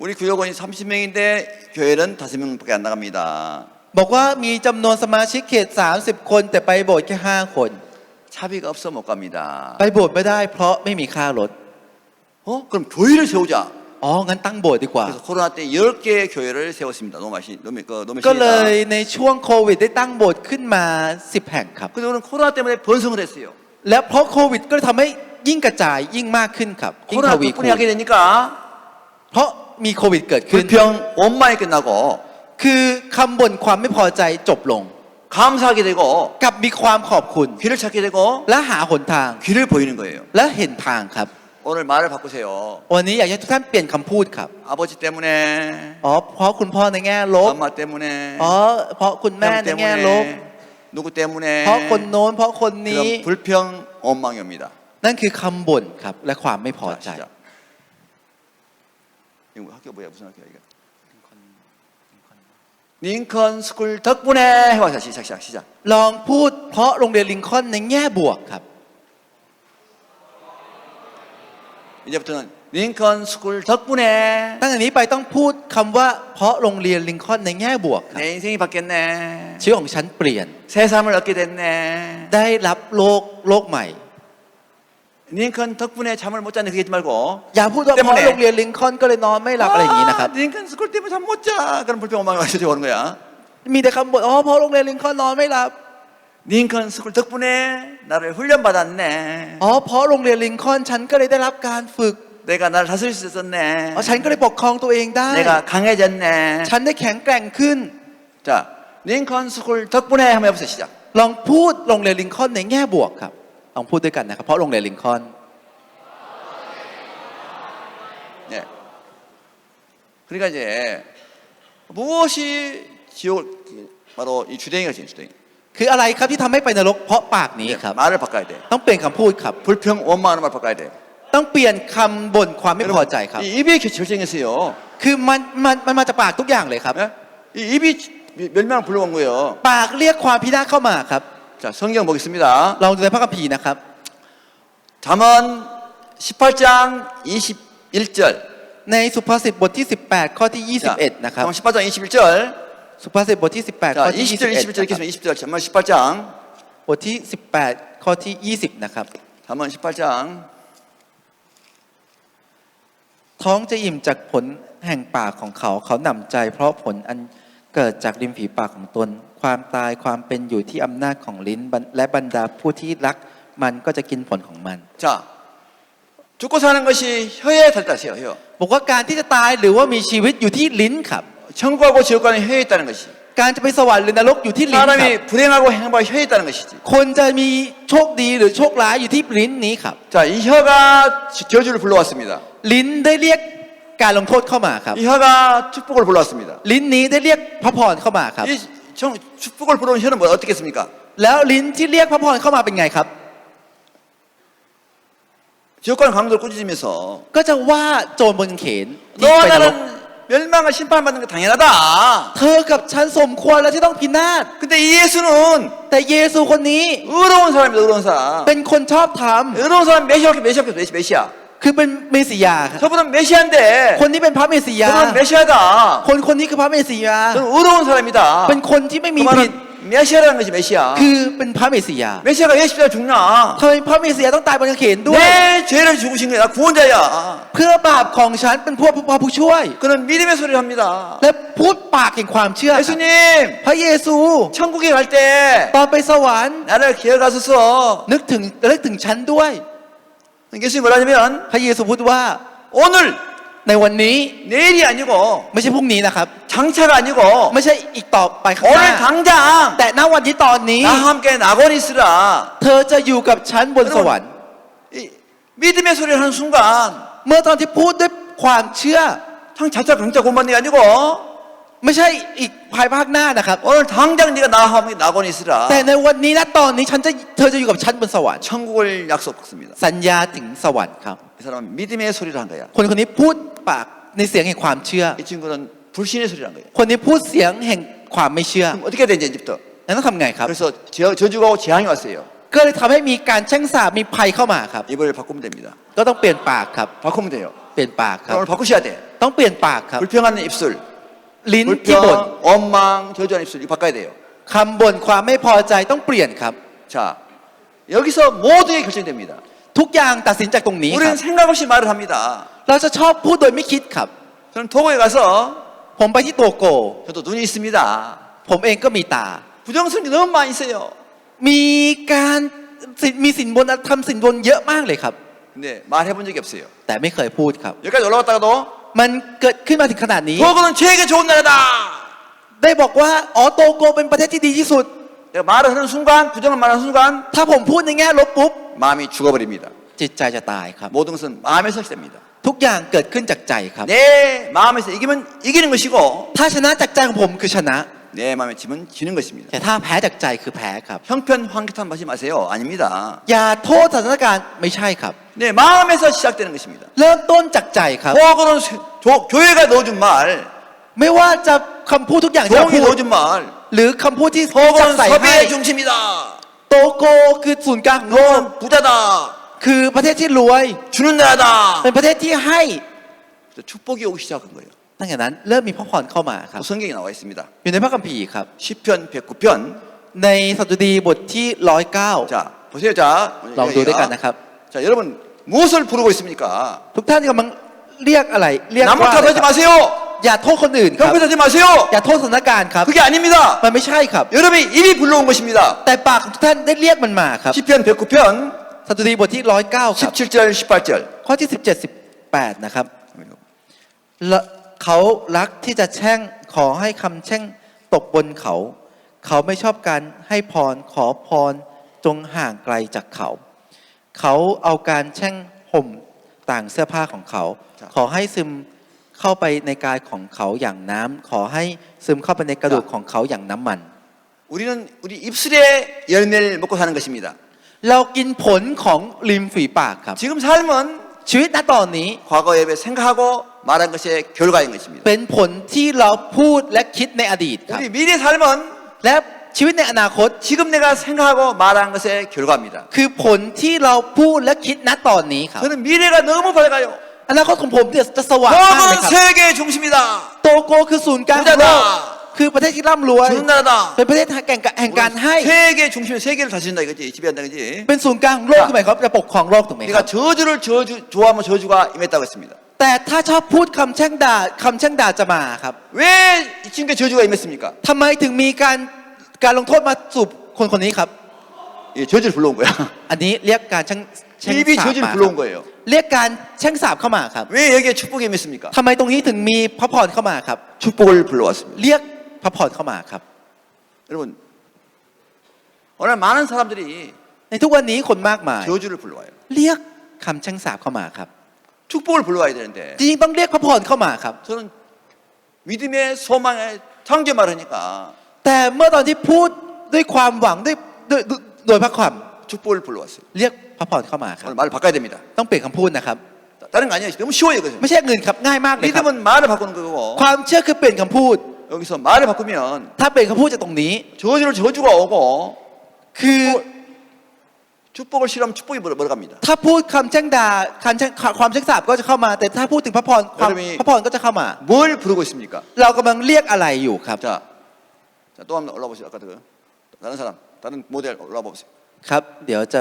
우리 구역원이 30명인데 교회는 5명밖에 안 나갑니다. บอกว่ามีจำนวนสมาชิกเขต 30 คนแต่ไปโบสถ์แค่5 คน 차비가 없어 못 갑니다. ไปโบสถ์ไม่ได้เพราะไม่มีค่ารถ 그럼 교회를 세우자. อ๋องั้นตั้งโบสถ์ดีกว่า 그래서 코로나 때 10개의 교회를 세웠습니다. 너무 ก็เลย 시다. ในช่วงโควิดได้ตั้งโบสถ์ขึ้นมา 10 แห่งครับ 근데 오늘 코로나 때문에 번성을 했어요. และเพราะโควิดก็เลยทำให้ยิ่งกระจายยิ่งมากขึ้นครับยิ่งท 코로나 วีคู 덕분에 ณ 하게 되니까 เพราะมีโควิดเกิดขึ้น 불평, 원망이 끝나고 คือคำบ่นความไม่พอใจจบลง 감사하게 되고 กับมีความขอบคุณ 길을 찾게 되고 และหาหนทาง 길을 보이는 거예요. และเห็นทางครับ 오늘 말을 바꾸세요. วันนี้อยากให้ทุกท่านเปลี่ยนคำพูดครับ 아버지 때문에 อ๋อเพราะคุณพ่อในแง่ลบ 엄마 때문에 อ๋อเพราะคุณแม่ 형 ในแง่ลบ 때문에 누구 때문에 เพราะคนโน้นเพราะคนนี้ 그런 불평, 원망이 옵니다. นั่นคือคำบ่นครับและความไม่พอ 자, ใจ 시작. 이거 학교 뭐야? 무슨 학교야 이거? 링컨 스쿨 덕분에 해봐. 시작. ลองพูดเพราะโรงเรียนลิงคอล์นในแง่บวกครับ 이제부터는 링컨 스쿨 덕분에 ตั้งแต่นี้ไปต้องพูดคำว่าเพราะโรงเรียนลิงคอล์นในแง่บวกครับ 내 인생이 바뀌었네. ชีวิตของฉันเปลี่ยน 새 삶을 얻게 됐네. ได้รับโลกใหม่ 링컨 덕분에 잠을 못 자는 그게 하지 말고 อย่าพูดว่าเพ 때문에 ราะโรงเรียนลิงคอล์นก็เลยนอนไม่หลับอะไรอย่างนี้นะครับ 링컨 스쿨 때문에 잠 못 자. 그런 불평 원망이 와서 오는 거야. มีแต่คำบ่นอ๋อเพราะโรงเรียนลิงคอล์นนอนไม่หลับ 링컨 스쿨 덕분에 나를 훈련받았네. อ๋อเพราะโรงเรียนลิงคอล์นฉันก็เลยได้รับการฝึก 내가 나를 다스릴 수 있었네. อ๋อฉันก็เลยปกครองตัวเองได้ 내가 강해졌네. ฉันได้แข็งแกร่งขึ้น 자, 링컨 스쿨 덕분에 한번 해보세요. 시작. ลองพูดโรงเรียนลิงคอล์นในแง่บวกครับลองพูดด้วยกันนะครับเพราะโรงเรียนลิงคอล์น 예. 그러니까 이제 무엇이 지옥 바로 이 주댕이가 지금 주댕이. คืออะไรครับที่ทำให้ไปนรกเพราะปากนี้ 이제 ครับ 말을 바꿔야 돼. ต้องเปลี่ยนคำพูดครับ 불평 원망하는 말 바꿔야 돼. ต้องเปลี่ยนคำบ่นความไม่พอใจครับ 이 입이 결정했어요. คือมันมาจากปากทุกอย่างเลยครับ 예? 이 입이 멸망을 불러온 거예요. ปากเรียกความพินาศเข้ามาครับ 자, 성경 보겠습니다. ลองดูในพระคัมภีร์นะครับ 잠언 18장 21절. ในสุภาษิตบทที่ 18 ข้อที่ 자, 21 นะครับ 잠언 18장 21절. สุภาษิตบทที่ 18 자, ข้อที่ 20절, 21절 21 읽겠습니다. 20절. 잠언 18장. บทที่ 18 ข้อที่ 20 นะครับ 잠언 18장. ท้องจะอิ่มจากผลแห่งปากของเขาเขาหนำใจ เพราะผลอันเกิดจากริมฝีปากของตน ความตายความเป็นอยู่ที่อำนาจของลิ้นและบรรดาผู้ที่รักมันก็จะกินผลของมัน 자, 죽고 사는 것이 혀에 달다시요. 혀. บอกว่าการที่จะตายหรือว่ามีชีวิตอยู่ที่ลิ้นครับ 천국하고 지옥과는 혀에 있다는 것이. การจะไปสวรรค์หรือนรกอยู่ที่ลิ้นครับ 사람이 불행하고 행복하고 혀에 있다는 것이지. คนจะมีโชคดีหรือโชคร้ายอยู่ที่ลิ้นนี้ครับ 자, 이 혀가 저주를 불러왔습니다. ลิ้นได้เรียกการลงโทษเข้ามาครับ 이 혀가 축복을 불러왔습니다. ลิ้นนี้ได้เรียกพระพรเข้ามาครับ 이 축복을 불러온 혀는 뭐 어떻겠습니까? แล้วลิ้นที่เรียกพระพรเข้ามาเป็นไงครับ 지옥과는 강도를 꾸짖으면서 ก็จะว่าโจรบนเขนที่ 너와 ไปนรก 나는 멸망을 심판받는 게 당연하다. เธอกับฉันสมควรแล้วที่ต้องพินาศ 근데 이 예수는 แต่เยซูคนนี้ 의로운 사람입니다. 의로운 사람. เป็นคนชอบธรรม 의로운 사람 메시아. คือเป็นเมสสิยาครับ 저분은 메시아인데 คนนี้เป็นพระเมสสิยา 저분은 메시아다. คนนี้คือพระเมสสิยา 저는 의로운 사람이다. เป็นคนที่ไม่ 그 มีผิด 말은 메시아라는 것이 메시아. คือเป็นพระเมสสิยา 메시아가 왜 십자가에 죽나? ทำไมพระเมสสิยาต้องตายบนกางเขนด้วย 내 죄를 죽으신 거야. 나 구원자야. เพื่อบาปของฉันเป็นพวกพระผู้ช่วย 그는 믿음의 소리를 합니다. และพูดปากแห่งความเชื่อ 예수님, พระเยซู 천국에 갈 때 ตอนไปสวรรค์ 나를 기억하소서. นึกถึงฉันด้วย 예수님 뭐라냐면 พระเยซูพูดว่า 오늘 ในวันนี้ 내일이 아니고 ไม่ใช่พรุ่งนี้นะครับ 장차가 아니고 ไม่ใช่อีกต่อไปข้างห 오늘 น้า 당장 แต่ณวันนี้ตอนนี้ 나와 함께 낙원에 있으라. เธอจะอยู่กับฉันบนสวรรค์ 이 믿음의 소리를 하는 순간 เมื่อตอนที่พูดด้วยความเชื่อ 장차 장차 구원받는 게 아니고 ไม่ใช่อีกภายภาคหน้านะครับ 오늘 당장 네가 나와 함께 낙원에 있으라. แต่ในวันนี้นะตอนนี้เธอจะอยู่กับฉันบนสวรรค์ 천국을 약속했습니다. สัญญาถึงสวรรค์ครับ 이 사람은 믿음의 소리를 한 거야. คนนี้พูดปากในเสียงแห่งความเชื่อ 이 친구는 불신의 소리를 한 거야. คนนี้พูดเสียงแห่งความไม่เชื่อ 그럼 어떻게 해야 되는지 이제부터. นั้นต้องทำไงครับ 그래서 저주가 오고 재앙이 왔어요. ก็เลยทำให้มีการแช่งสาบมีภัยเข้ามาครับ 입을 바꾸면 됩니다. ก็ต้องเปลี่ยนปากครับ 바꾸면 돼요. เปลี่ยนปากครับ 오늘 바꾸셔야 돼. ต้องเปลี่ยนปากครับ 불평하는 입술, ลิ้นที่บ่น 불평, 원망, 저주하는 입술 이거 바꿔야 돼요. คำบ่นความไม่พอใจต้องเปลี่ยนครับ 자, 여기서 모든 게 결정됩니다. ทุกอย่างตัดสินจากตรงนี้ค 우리는 รับ 생각 없이 말을 합니다. เราจะชอบพูดโดยไม่คิดครับ 저는 토고에 가서 ผมไปที่โตโก 저도 눈이 있습니다. ผมเองก็มีตา 부정선이 너무 많이 있어요. มีการมีสินบนทำสินบนเยอะมากเลยครับ 근데 말해본 적이 없어요. แต่ไม่เคยพูดครับ 여기까지 올라갔다가도 มันเกิดขึ้นมาถึงขนาดนี้ 토고는 죄에게 좋은 나라다. ได้บอกว่าอ๋อโตโกเป็นประเทศที่ดีที่สุด 내가 말을 하는 순간, 부정을 말하는 순간 ถ้าผมพูดในแง่ลบปุ๊บ 마음이 죽어버립니다. จิตใจจะตายครับ 모든 것은 마음에서 시작됩니다. ทุกอย่างเกิดขึ้นจากใจครับ 내 마음에서 이기면 이기는 것이고 ถ้าชนะจากใจของผมคือชนะ 내 마음에 지면 지는 것입니다. แต่ถ้าแพ้จากใจคือแพ้ครับ 형편 환기탄 하지 마세요. 아닙니다. อย่าโทษสถานการณ์ไม่ใช่ครับ 내 마음에서 시작되는 것입니다. เริ่มต้นจากใจครับ 토고는 교회가 넣어준 말, ไม่ว่าจะคำพูดทุกอย่างที่เรา 종이 พูด 넣어준 말, หรือคำพูดที่จัด 토고는 ใส่ให้ 섭외의 중심이다. โตโกคือศูนย์กลางของโลก 너는 부자다. คือประเทศที่รวย 주는 나라다. เป็นประเทศที่ให้ 축복이 오기 시작한 거예요. ตั้งแต่นั้นเริ่มมีพระพรเข้ามาครับ 또 성경에 나와 있습니다. อยู่ในพระคัมภีร์ครับ 시편 109편. ในสดุดีบทที่109 자, 보세요. 자, ลองดูด้วยกันนะครับ 자, 여러분 무엇을 부르고 있습니까? ทุกท่านกำลังเรียกอะไรเรียก 남을 ว่าอะไร 탓하지 ครับ 마세요. อย่าโทษคนอื่นครับ 형편하지 마세요. อย่าโทษสถานการณ์ครับ 그게 아닙니다. มันไม่ใช่ครับ 여러분이 입이 불러온 것입니다. แต่ปากของทุกท่านได้เรียกมันมาครับ 시편 109편 สดุดีบทที่109ครับ 17절 18절. ข้อที่17 18นะครับและเขารักที่จะแช่งขอให้คำแช่งตกบนเขา เขาไม่ชอบการให้พรขอพรจงห่างไกลจากเขา เขาเอาการแช่งห่มต่างเสื้อผ้าของเขา ขอให้ซึมเข้าไปในกายของเขาอย่างน้ำขอให้ซึมเข้าไปในกระดูกของเขาอย่างน้ำมัน 우리는 우리 입술의 열매를 먹고 사는 것입니다. เรากินผลของริมฝีปากครับ 지금 삶은 ชีวิตณตอนนี้ 과거에 생각하고 말한 것의 결과인 것입니다. เป็นผลที่เราพูดและคิดในอดีตครับ 우리 미래 삶은 และชีวิตในอนาคต 지금 내가 생각하고 말한 것의 결과입니다. คือผลที่เราพูดและคิดณตอนนี้ครับ 저는 미래가 너무 밝아요. อนาคตของผมเนี่ยจะสว่างมากเลย 토고는 ครับ 세계의 중심이다. โตโกคือศูนย์กลางของโลกคือประเทศที่ร่ำรวย 주는 나라다. เป็นประเทศแห่งการให้ 세계의 중심에 세계를 다스린다 이거지. 지배한다 이거지. เป็นศูนย์กลางของโลกคือหมายความว่าจะปกครองโลกถูกไหมค 내가 รับ 저주를 좋아하면 저주가 임했다고 했습니다. แต่ถ้าชอบพูดคำแช่งด่าจะมาครับ 왜 이 친구에 저주가 임했습니까? ทำไมถึงมีการลงโทษมาสู่คนนี้ครับ 예, 저주를 불러온 거야. อันนี้เรียกการแช่ง 입이 สาบ 저주를 มาค 불러온 รับ 거예요. เรียกการแช่งสาบเข้ามาครับ 왜 여기에 축복이 임했습니까? ทำไมตรงนี้ถึงมีพระพรเข้ามาครับ 축복을 불러왔습니다. เรียก พระพรเข้ามาครับ 여러분 오늘 많은 사람들이 ในทุกวันนี้คนมากมาย 저주를 불러와요. เรียกคำแช่งสาปเข้ามาครับ 축복을 불러와야 되는데 จริงๆต้องเรียกพระพรเข้ามาครับ 저는 믿음의 소망의 창조 말하니까 แต่เมื่อตอนที่พูดด้วยความหวังโดยพระความ 축복을 불러왔어요. เรียกพระพรเข้ามาครับ 오늘 말을 바꿔야 됩니다. ต้องเปลี่ยนคำพูดนะครับ 다른 거 아니에요. 너무 쉬워요. 그죠? ไม่ใช่เงินครับง่ายมากเลยครับ 믿음은 말을 바꾸는 거고 ความเชื่อคือเปลี่ยนคำพูด 여기서 말을 바꾸면 ถ้าเปลี่ยนคำพูดจากตรงนี้ 저주가 오고 คือ 축복을 싫어하면 축복이 멀어갑니다. ถ้าพูดคำแช่งด่าความแช่งสาปก็จะเข้ามา แต่ถ้าพูดถึงพระพรพระพรก็จะเข้ามา 뭘 부르고 있습니까? เรากำลังเรียกอะไรอยู่ครับ 자, 또 한번 올라보세요. 아까 그 다른 사람, 다른 모델 올라와 보세요. ครับ เดี๋ยวจะ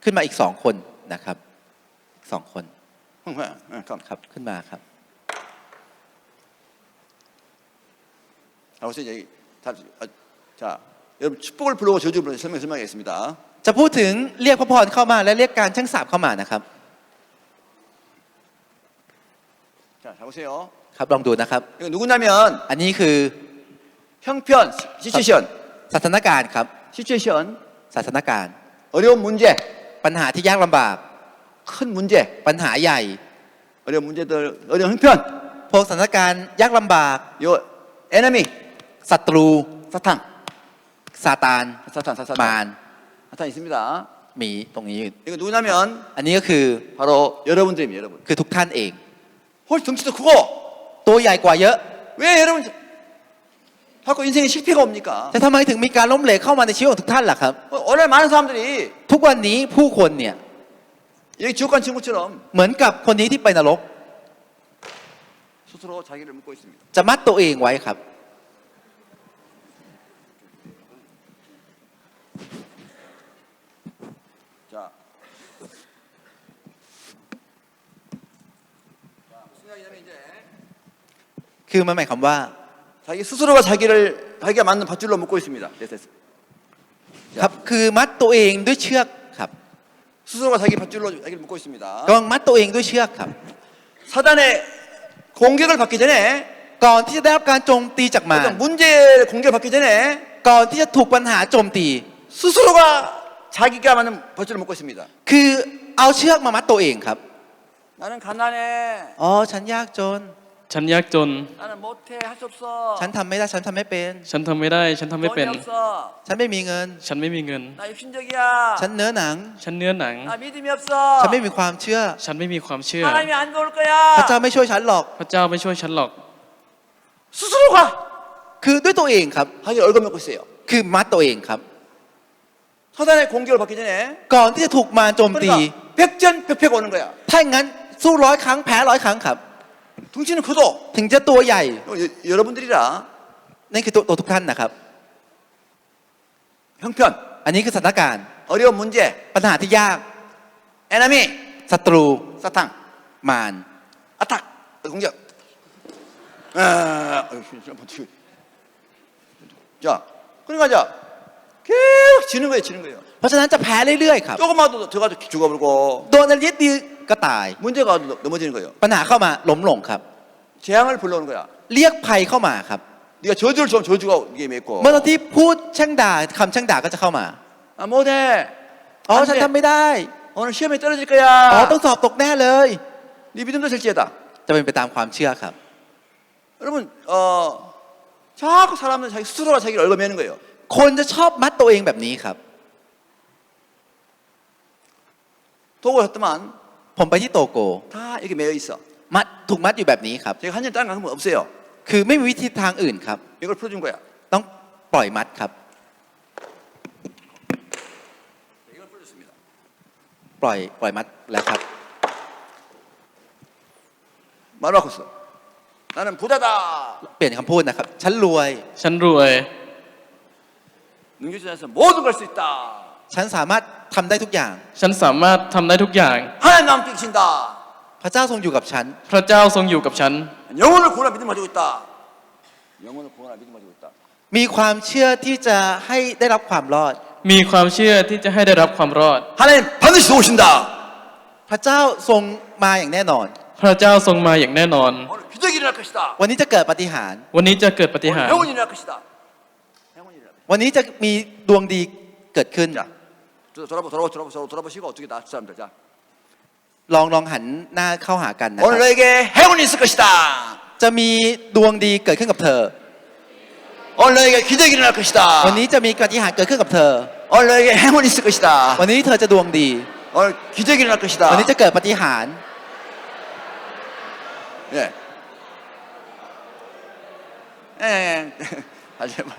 ขึ้นมาอีก2คนนะครับอีก2คน 감. ครับขึ้นมาครับ 보세요. 자, 여러분 축복을 불러고 저주를 불러 설명하겠습니다. จะพูดถึงเรียกพระพรเข้ามาและเรียกการแช่งสาปเข้ามานะครับ 자, 자 보세요. ครับลองดูนะครับ 이거 누구냐면 อันนี้คือ 형편, 시츄에이션, สถานการณ์ครับ 시츄에이션, สถานการณ์ 어려운 문제, ปัญหาที่ยากลำบาก 큰 문제, ปัญหาใหญ่ 어려운 문제들, 어려운 형편, พวกสถานการณ์ยากลำบาก 요 에너미, ศัตรู 사탄, ซาตาน 사탄, มาร 사탄 있습니다. มีตรงนี้อยู่ 이거 누구냐면 อันนี้ก็คือ 바로 여러분들입니다. 여러분. คือทุกท่านเอง 훨씬 덩치도 크고 ตัวใหญ่กว่าเยอะ 왜 여러분 자꾸 인생에 실패가 옵니까? แต่ทำไมถึงมีการล้มเหลวเข้ามาในชีวิตของทุกท่านล่ะครับ 오늘 많은 사람들이 ทุกวันนี้ผู้คนเนี่ย 여기 지옥 간 친구처럼 เหมือนกับคนนี้ที่ไปนรก 스스로 자기를 묻고 있습니다. จะมัดตัวเองไว้ครับ 자, 무슨 이야기냐면 이제 คือมันหมายความว่า 자기 스스로가 자기가 맞는 밧줄로 묶고 있습니다. 됐어. ครับคือมัดตัวเองด้วยเชือกครับ 스스로가 자기 밧줄로 자기를 묶고 있습니다. กำลังมัดตัวเองด้วยเชือกครับ 사단의 공격을 받기 전에 ก่อนที่จะได้รับการโจมตีจากมาร 어떤 문제 공격을 받기 전에 ก่อนที่จะถูกปัญหาโจมตี 스스로가 자기가 맞는 밧줄을 묶고 있습니다. คือเอาเชือกมามัดตัวเองครับ 나는 가난해. อ๋อฉันยากจน ฉันยากจน 나는 못해. 할 수 없어. ฉันทำไม่ได้ฉันทำไม่เป็น ฉันทำไม่ได้ ฉันทำไม่เป็น 돈이 없어. ฉันไม่มีเงิน ฉันไม่มีเงิน 나 육신적이야. ฉันเนื้อหนัง ฉันเนื้อหนัง 나 믿음이 없어. ฉันไม่มีความเชื่อ ฉันไม่มีความเชื่อ 하나님이 안 도울 พระเจ้า 거야. ไม่ช่วยฉันหรอก พระเจ้าไม่ช่วยฉันหรอก 스스로가 คือด้วยตัวเองครับ 자기 얼굴 먹고 있어요. คือมัดตัวเองครับ 사단의 공격을 받기 전에 ก่อนที่จะถูกมารโจมตี 그러니까 백전백패가 오는 거야. ถ้าอย่างนั้นสู้100 ครั้งแพ้100 ครั้งครับ 덩치는 커도 ถึงจะตัวใหญ่ 여러분들이라 นั่นคือตัวทุกท่านนะครับ 형편, อันนี้คือสถานการณ์ 어려운 문제, ปัญหาที่ยาก 에너미, ศัตรู 사탄, มาร 아탁, 공격. 자, 그러니까 자 계속 지는 거예요. เพราะฉะนั้นจะแพ้เรื่อยๆครับ 조금만 더 들어가도 죽어버리고 โดนอะไรนิดเดียวก็ตาย 문제가 와도 넘어지는 거예요. ปัญหาเข้ามาล้มลงครับ 재앙을 불러오는 거야. เรียกภัยเข้ามาครับ 네가 저주를 주면 저주가 이게 맺고. เมื่อตอนที่พูดแช่งด่าคำแช่งด่าก็จะเข้ามา 아 못해. อ๋อ 안 ฉัน 돼. ทำไม่ได้ 오늘 시험에 떨어질 อ๋อ 거야. ต้องสอบตกแน่เลย 네 믿음도 될지어다. จะเป็นไปตามความเชื่อครับ 여러분, 자꾸 사람들 자기 스스로가 자기를 얽어매는 거예요. คนจะชอบมัดตัวเองแบบนี้ครับ 도구였더만 ผมไปที่โตโก 다 이렇게 매여 있어. ถูกมัดอยู่แบบนี้ครับ 제가 한 년 다른 방법 없어요. คือไม่มีวิธีทางอื่นครับ 이걸 풀어준 거야. ต้องปล่อยมัดครับ 이걸 풀어줬습니다. ปล่อยมัดแล้วครับ 말 바꿨어. 나는 부자다. เปลี่ยนคำพูดนะครับ ฉันรวย ฉันรวย 능력자에서 모든 걸 수 있다. ฉันสามารถทำได้ทุกอย่าง ฉันสามารถทำได้ทุกอย่าง 하나님 나만 계신다. พระเจ้าทรงอยู่กับฉัน พระเจ้าทรงอยู่กับฉัน 영혼을 구원할 믿음 가지고 있다. 영혼을 구원할 믿음 가지고 있다. มีความเชื่อที่จะให้ได้รับความรอด มีความเชื่อที่จะให้ได้รับความรอด 하나님 반드시 도우신다. พระเจ้าทรงมาอย่างแน่นอน พระเจ้าทรงมาอย่างแน่นอน 오늘 기적이 일어날 것이다. วันนี้จะเกิดปาฏิหาริย์ วันนี้จะเกิดปาฏิหาริย์ 행운이 일어날 것이다. 행운이 일어날 것이다. วันนี้จะมีดวงดีเกิดขึ้น 자, 돌아보시고 어떻게 나 사람들. 자, ลองหันหน้าเข้าหากันนะค 오늘 รับ 너에게 행운이 있을 것이다. จะมีดวงดีเกิดขึ้นกับเธอ 오늘 너에게 기적이 일어날 것이다. วันนี้จะมีปาฏิหาริย์เกิดขึ้นกับเธอ 오늘 너에게 행운이 있을 것이다. วันนี้เธอจะดวงดี 오늘 기적이 일어날 것이다. วันนี้จะเกิดปาฏิหาริย์ 예. 예. 다시 해봐.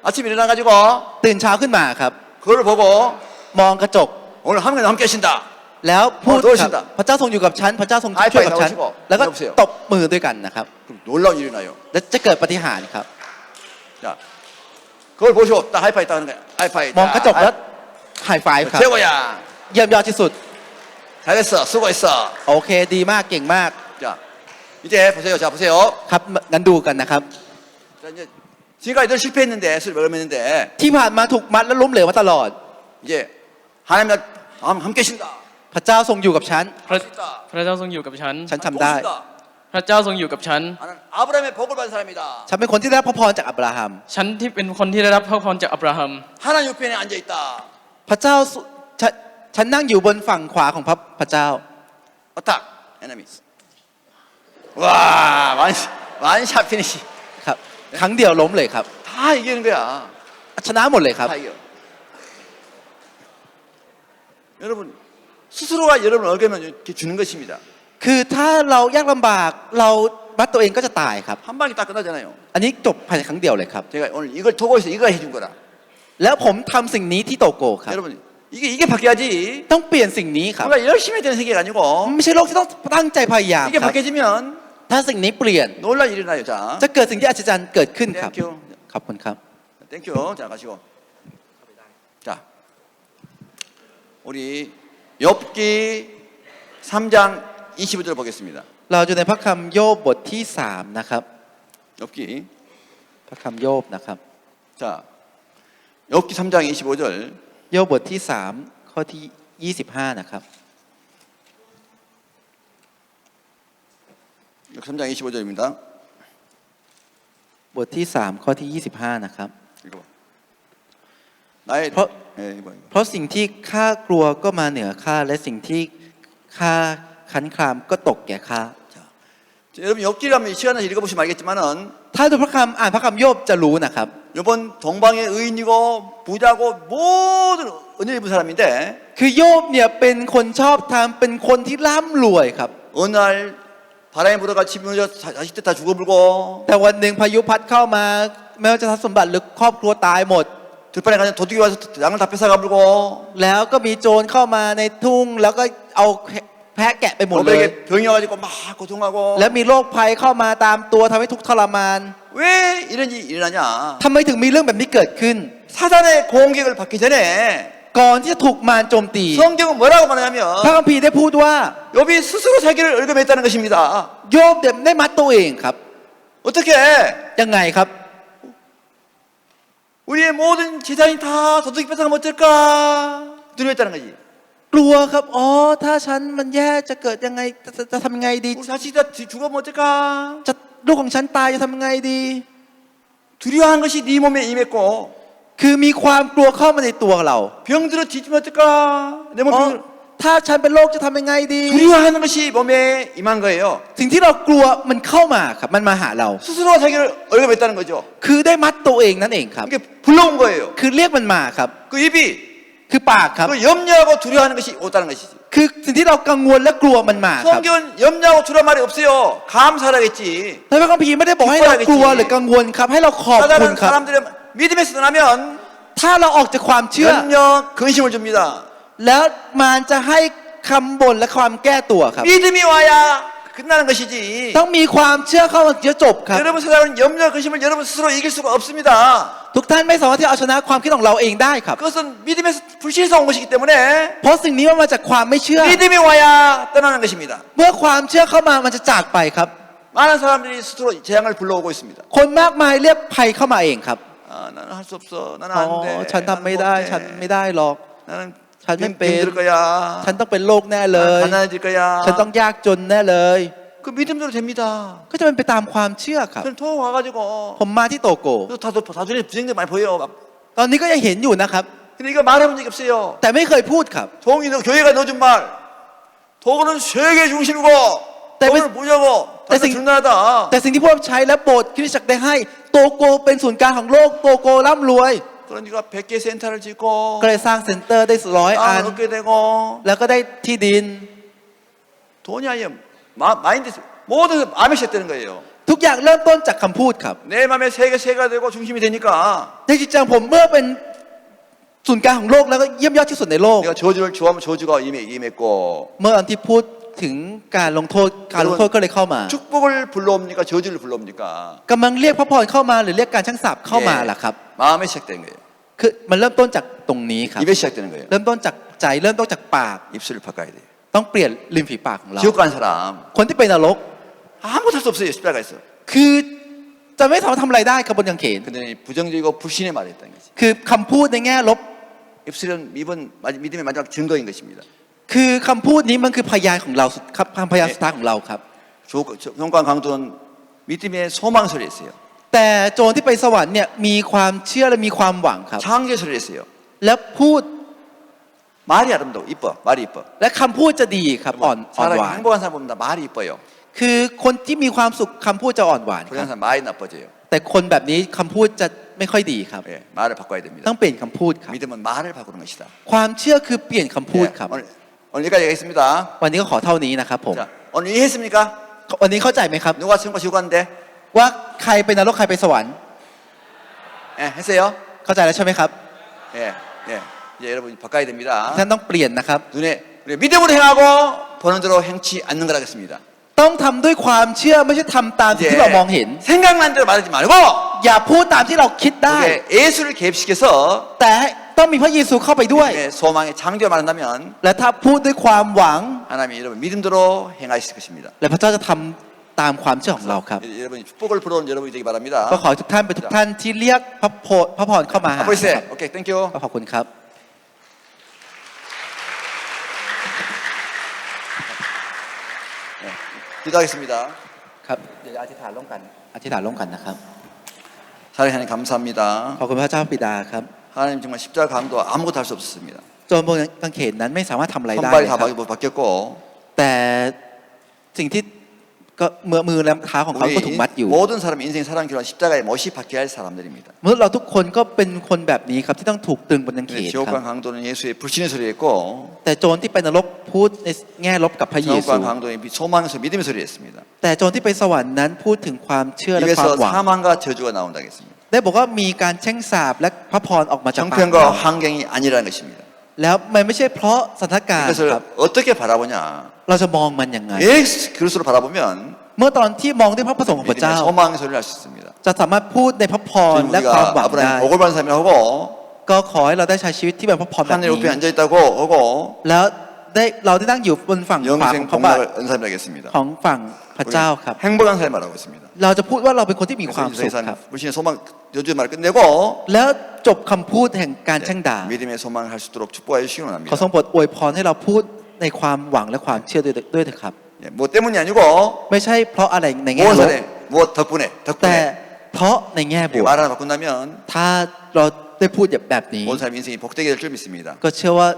아침에 일어나가지고 ตื่นเช้าขึ้นมาครับ 그걸 보고 มองกระจก 오늘 하나님 함께 하신다. แล้วพูด โอ้โดย ค ชิ รับ นดะ พระเจ้าทรงอยู่กับฉันพระเจ้าทรง ไฮไฟ ช่วยกับฉัน เอาสิบอก แล้วก็ เอาสิ ตบมือด้วยกันนะครับ 그럼 놀라운 일이 나요. และจะเกิดปาฏิหาริย์ครับ 자, 그걸 보시고 딱 하이파이 딱 하는 거야. 하이파이. มองกระจกแล้วไฮไฟว์ครับ 최고야. เยี่ยมยอดที่สุด 잘했어. 수고했어. โอเคดีมากเก่งมาก 자, 이제 보세요. 자, 보세요. ครับงั้นดูกันนะครับ 자, 이제 지금까지 늘 실패했는데, 술 먹으면는데 ที่ผ่านมาถูกมัดและล้มเหลวมาตลอด 이제 하나님 함께 신다. พระเจ้าทรงอยู่กับฉัน พระ 할수 있다. พระเจ้าทรงอยู่กับฉัน ฉันทำได้ 돕습니다. พระเจ้าทรงอยู่กับฉัน 나는 아브라함의 복을 받은 사람이다. ฉันเป็นคนที่ได้รับพระพรจากอับราฮัม ฉันที่เป็นคนที่ได้รับพระพรจากอับราฮัม 하나님 옆에 앉아 있다. พระเจ้าฉันนั่งอยู่บนฝั่งขวาของพระเจ้า 어탁. 에너미스. 와, 완샷 피니시. ครับ ครั้งเดียวล้มเลยครับ 다 이기는 거야. ชนะหมดเลยครับ 다 이겨. 여러분, 스스로가 여러분을 얼개면 이렇게 주는 것입니다. คือถ้าเรายากลำบากเรามัดตัวเองก็จะตายครับ 한 방에 딱 끝나잖아요. อันนี้จบภายในครั้งเดียวเลยครับ 제가 오늘 이걸 토고 있어 이거 해준 거라. แล้วผมทำสิ่งนี้ที่โตโกครับ 여러분, 이게 바뀌어야지. ต้องเปลี่ยนสิ่งนี้ครับ 우리가 열심히 해야 되는 세계가 아니고 ไม่ใช่โลกที่ต้องตั้งใจพยายาม 이게 ครับ 바뀌어지면 ถ้าสิ่งนี้เปลี่ยน 놀랄 일이 일어나요. 자, จะเกิดสิ่งที่อัศจรรย์เกิดขึ้นครับ 땡큐. ขอบคุณครับ 땡큐. 자, 가시고. 자, 우리 욥기 3장 25절 보겠습니다. เราจะในพระคำโยบบทที่3นะครับ 욥기. พระคำโยบนะครับ 자, 욥기 3장 25절. โยบบทที่3ข้อที่25นะครับ 욥기 3장 25절입니다. บทที่3ข้อที่25นะครับ 읽어봐. 나의 예, 이거. เพราะสิ่งที่ข้ากลัวก็มาเหนือข้าและสิ่งที่ข้าคันครามก็ตกแก่ข้า 자, 여러분 욥기를 한번 이 시간에 읽어보시면 알겠지만은 ถ้าดูพระคำอ่านพระคำโยบจะรู้นะครับ 이번 동방의 의인이고 부자고 모든 은혜 입은 사람인데 คือโยบเนี่ยเป็นคนชอบธรรมเป็นคนที่ร่ำรวยครับ 어느 날 바람이 불어가 집이 무너져 자식들 다 죽어불고 แต่วันหนึ่งพายุพัดเข้ามาไม่ว่าจะทรัพย์สมบัติหรือครอบครัวตายหมด 들판에 가서 도둑이 와서 양을 다 뺏어가불고 แล้วก็มีโจรเข้ามาในทุ่ง แล้วก็เอาแพะแกะไปหมดเลย 너에게 병이 와가지고 막 고통하고 แล้วมีโรคภัยเข้ามาตามตัวทำให้ทุกข์ทรมาน 왜 이런 일이 일어나냐 ทำไมถึงมีเรื่องแบบนี้เกิดขึ้น 사단의 공격을 받기 전에 ก่อนที่จะถูกมารโจมตี 성경은 뭐라고 พระ 말하냐면 คัมภีร์ได้พูดว่า 욥이 스스로 자기를 얽어맸다는 것입니다. โยบเด็ได้มัดตัวเองครับ 어떻게 ยังไงครับ 우리의 모든 재산이 다 도둑이 뺏어가면 어떨까 두려웠다는 거지. กลัวครับอ๋อถ้าฉันมันแย่จะเกิดยังไงจะทำยังไงดี 우리 자식이 다 죽으면 어떨까 จะลูกของฉันตายจะทำยังไงดี 두려워하는 것이 네 몸에 임했고 คือมีความกลัวเข้ามาในตัวเรา 병들어 뒤지면 어떨까 내 몸 อ๋อ 병 ถ้าฉันเป็นโรคจะทำยังไงดี 두려워하는 것이 몸에 임한 거예요. สิ่งที่เรากลัวมันเข้ามาครับมันมาหาเรา 스스로 자기를 얽어맸다는 거죠. คือได้มัดตัวเองนั่นเองครับ 이게 불러온 거예요. คือเรียกมันมาครับ 그 입이 คือปากครับ 그 염려하고 두려워하는 것이 오다는 것이지. คือสิ่งที่เรากังวลและกลัวมันมาครับ 성경은 염려하고 두려운 말이 없어요. 감사하겠지. ในพระคัมภีร์ไม่ได้บอกให้เรากลัวหรือกังวลครับ ให้เราขอบคุณ 사단은 ครับ 사람들의 믿음에서 떠나면 ถ้าเราออกจากความเชื่อ 염려, 근심을 줍니다. แล้วมันจะให้คำบ่นและความแก้ตัวครับ 믿음이 와야 끝나는 것이지. ต้องมีความเชื่อเข้ามาจะจบครับ 여러분 세상은 염려, 근심을 여러분 스스로 이길 수가 없습니다. ทุกท่านไม่สามารถที่จะเอาชนะความคิดของเราเองได้ครับ 그것은 믿음에서 불신에서 온 것이기 때문에 เพราะสิ่งนี้มันมาจากความไม่เชื่อ 믿음이 와야 떠나는 것입니다. เมื่อความเชื่อเข้ามามันจะจากไปครับ 많은 사람들이 스스로 재앙을 불러오고 있습니다. คนมากมายเรียกภัยเข้ามาเองครับ 아, 나는 할 수 없어. 나는 อ๋อ 안 돼. ฉันทำไม่ได้ 나는 ฉัน 못해. ไม่ได้หรอก 나는 ฉันไม่เป็น 힘들 거야. ฉันต้องเป็นโรคแน่เลย 가난해질 거야. ฉันต้องยากจนแน่เลย 그 믿음대로 됩니다. ก็จะเป็นไปตามความเชื่อครับ 저는 토 와가지고 ผมมาที่โตโก 다들 부정들 많이 보여요. 막. ตอนนี้ก็ยังเห็นอยู่นะครับ 근데 이거 말해본 적이 없어요. แต่ไม่เคยพูดครับ 교회가 넣어준 말. 도구는 세계 중심이고 때 돈을 보자고 때 다들 중요하다. แต่สิ่งที่พวกใช้และโบสถ์คริสตจักรได้ให้โตโกเป็นศูนย์กลางของโลกโตโกร่ำรวย 그러니까 100개 센터를 짓고 ก็เลยสร้างเซ็นเตอร์ได้100 อัน 땅을 얻게 되고 แล้วก็ได้ที่ดิน 돈이 아니에요. 마인드 모든 마음이 시작되는 거예요. ทุกอย่างเริ่มต้นจากคำพูดครับ 내 마음에 세계가 되고 중심이 되니까 ในจิตใจของผมเมื่อเป็นศูนย์กลางของโลกแล้วก็เยี่ยมยอดที่สุดในโลก 내가 저주를 좋아하면 저주가 임했고 เมื่อตอนที่พูดถึงการลงโทษก็เลยเข้ามา 축복을 불러옵니까 저주를 불러옵니까? กำลังเรียกพระพรเข้ามาหรือเรียกการชังสาปเข้ามาล่ะครับ 마음에 시작되는 거예요. คือมันเริ่มต้นจากตรงนี้ครับ 입에 시작되는 거예요. เริ่มต้นจากใจเริ่มต้นจากปาก 입술을 바꿔야 돼요. ต้องเปลี่ยนริมฝีปากของเรา 지옥 간 사람 คนที่ไปนรก 아무것도 할 수 없어요. 십자가에서. คือจะไม่สามารถทำอะไรได้กับบนกางเขน 근데 부정적이고 불신의 말을 했다는 거지. คือคำพูดในแง่ลบ 입술은 믿음의 마지막 증거인 것입니다. คือคำพูดนี้มันคือพยานของเราครับพยานสุดท้ายของเราครับ 종관 강도는 믿음의 소망설이 했어요. แต่โจรที่ไปสวรรค์เนี่ยมีความเชื่อและมีความหวังครับ 창조설을 했어요. แล้วพูด 말이 아름다워. 이뻐. 말이 이뻐. และคำพูดจะดีครับอ่อนห 사람이 วาน 행복한 사람 보면 다 말이 이뻐요. คือคนที่มีความสุขคำพูดจะอ่อนหวานค 불행한 รับ 사람 말이 나빠져요. แต่คนแบบนี้คำพูดจะไม่ค่อยดีครับ 예, 말을 바꿔야 됩니다. ต้องเปลี่ยนคำพูดครับ 믿음은 말을 바꾸는 것이다. ความเชื่อคือเปลี่ยนคำพูด 예, ครับ 오늘 여기까지 하겠습니다. วันนี้ก็ขอเท่านี้นะครับผม 자, 오늘 이해했습니까? วันนี้เข้าใจไหมครับ 누가 천국과 지옥 가는데? ว่าใครไปนรกใครไปสวรรค์ 예, 했어요? เข้าใจแล้วใช่ไหมครับ 예, 예. 이제 여러분 바꿔야 됩니다. ท่านต้องเปลี่ยนนะครับ 눈에 우리 믿음으로 행하고 보는 대로 행치 않는 걸 하겠습니다. ต้องทำด้วยความเชื่อไม่ใช่ทำตามสิ่ง 이제 ที่เรามองเห็น 생각난 대로 말하지 말고 อย่าพูดตามที่เราคิดได้ 우리의 예수를 개입시켜서 แต่ต้องมีพระเยซูเข้าไปด้วย 믿음의 소망의 장대로 말한다면 และถ้าพูดด้วยความหวัง 하나님이 여러분 믿음대로 행하실 것입니다. และพระเจ้าจะทำตามความเชื่อของเราครับ 여러분 축복을 불어온 여러분이 되기 바랍니다. ก็ขอให้ทุกท่านเป็นทุกท่านที่เรียกพระพรเข้ามาหา 아버지, 오케이, 땡큐. ก็ขอบคุณครับ 기도하겠습니다. ครับเดี๋ยวอธิษฐานร่วมกันนะครับ 사랑하는 하나님 감사합니다. ขอบคุณพระเจ้าบิดาครับ 하나님 정말 십자가 강도 아무것도 할 수 없었습니다. โจรบนกางเขนนั้นไม่สามารถทำอะไรได้ 손발이 นะค 다 รับ 바뀌었고 แต่สิ่งที่ก็มือและเท้าของเขาก็ถูกมัดอยู่ 모든 사람 인생 사랑 기로한 십자가에 못이 박혀야 할 사람들입니다. มนุษย์เราทุกคนก็เป็นคนแบบนี้ครับที่ต้องถูกตรึงบนกางเข 근데 นครับ 지옥과 강도는 예수의 불신의 소리를 했고 แต่โจรที่ไปนรกพูดในแง่ลบกับพระเยซู 지옥과 강도는 소망에서 믿음의 소리를 했습니다. แต่โจรที่ไปสวรรค์นั้นพูดถึงความเชื่อและความ 입에서 หวัง 사망과 저주가 나온다 했습니다. ได้บอกว่ามีการแช่งสาปและพระพรออกมาจากปาก 형편과 환경이 아니라는 것입니다. แล้วมันไม่ใช่เพราะสถานการณ์ 이것을 ครับ 어떻게 바라보냐? เราจะมองมันยังไง 예수 그리스도로 바라보면 เมื่อตอนที่มองด้วยพระประสงค์ของพระเจ้า 믿음의 소망의 소리를 할 수 있습니다. จะสามารถพูดในพระพร 지금 และความหวั 우리가 งได้ 아브라함 복을 받은 사람이라고 하고 ก็ขอให้เราได้ใช้ชีวิตที่เป็นพระพรแบบ 하늘 นี้ 우편에 앉아 있다고 하고 แล้วเราได้นั่งอยู่บนฝั่งขวาของ 영생 พระบาท 복락을 얻은 사람이라고 했습니다. ของฝั่งพระเจ้าครับ 행복한 사람이 말하고 있습니다. เราจะพูดว่าเราเป็นคนที่มีความ 그래서 สุข 이상 ครับ 불신의 소망 여주의 말을 끝내고 แล้วจบคำพูดแห่งการแช่งด่า 믿음의 소망을 할 수 있도록 축복하여 주시기 ขอ 원합니다. ทรงโปรดอวยพรให้เราพูดในความหวังและความเชื่อด้วยเถอะครับ 예, 뭐 때문이 아니고 ไม่ใช่เพราะอะไรในแง่ลบ 무엇 안에 무엇 덕분에 แต่ 덕분에 เพราะในแง่บ 이 วก 말 하나 바꾼다면 ถ้าเราได้พูดแบบนี้ 모든 사람 인생이 복되게 될 줄 믿습니다. ก็เชื่อว่า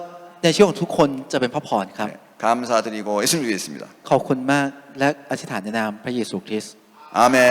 ในชีวิตของทุกคนจะเป็นพระพรครับ 네, 감사드리고 예수님 믿겠습니다. ขอบคุณมากและอธิษฐานในนามพระเยซูคริสต์ 아멘.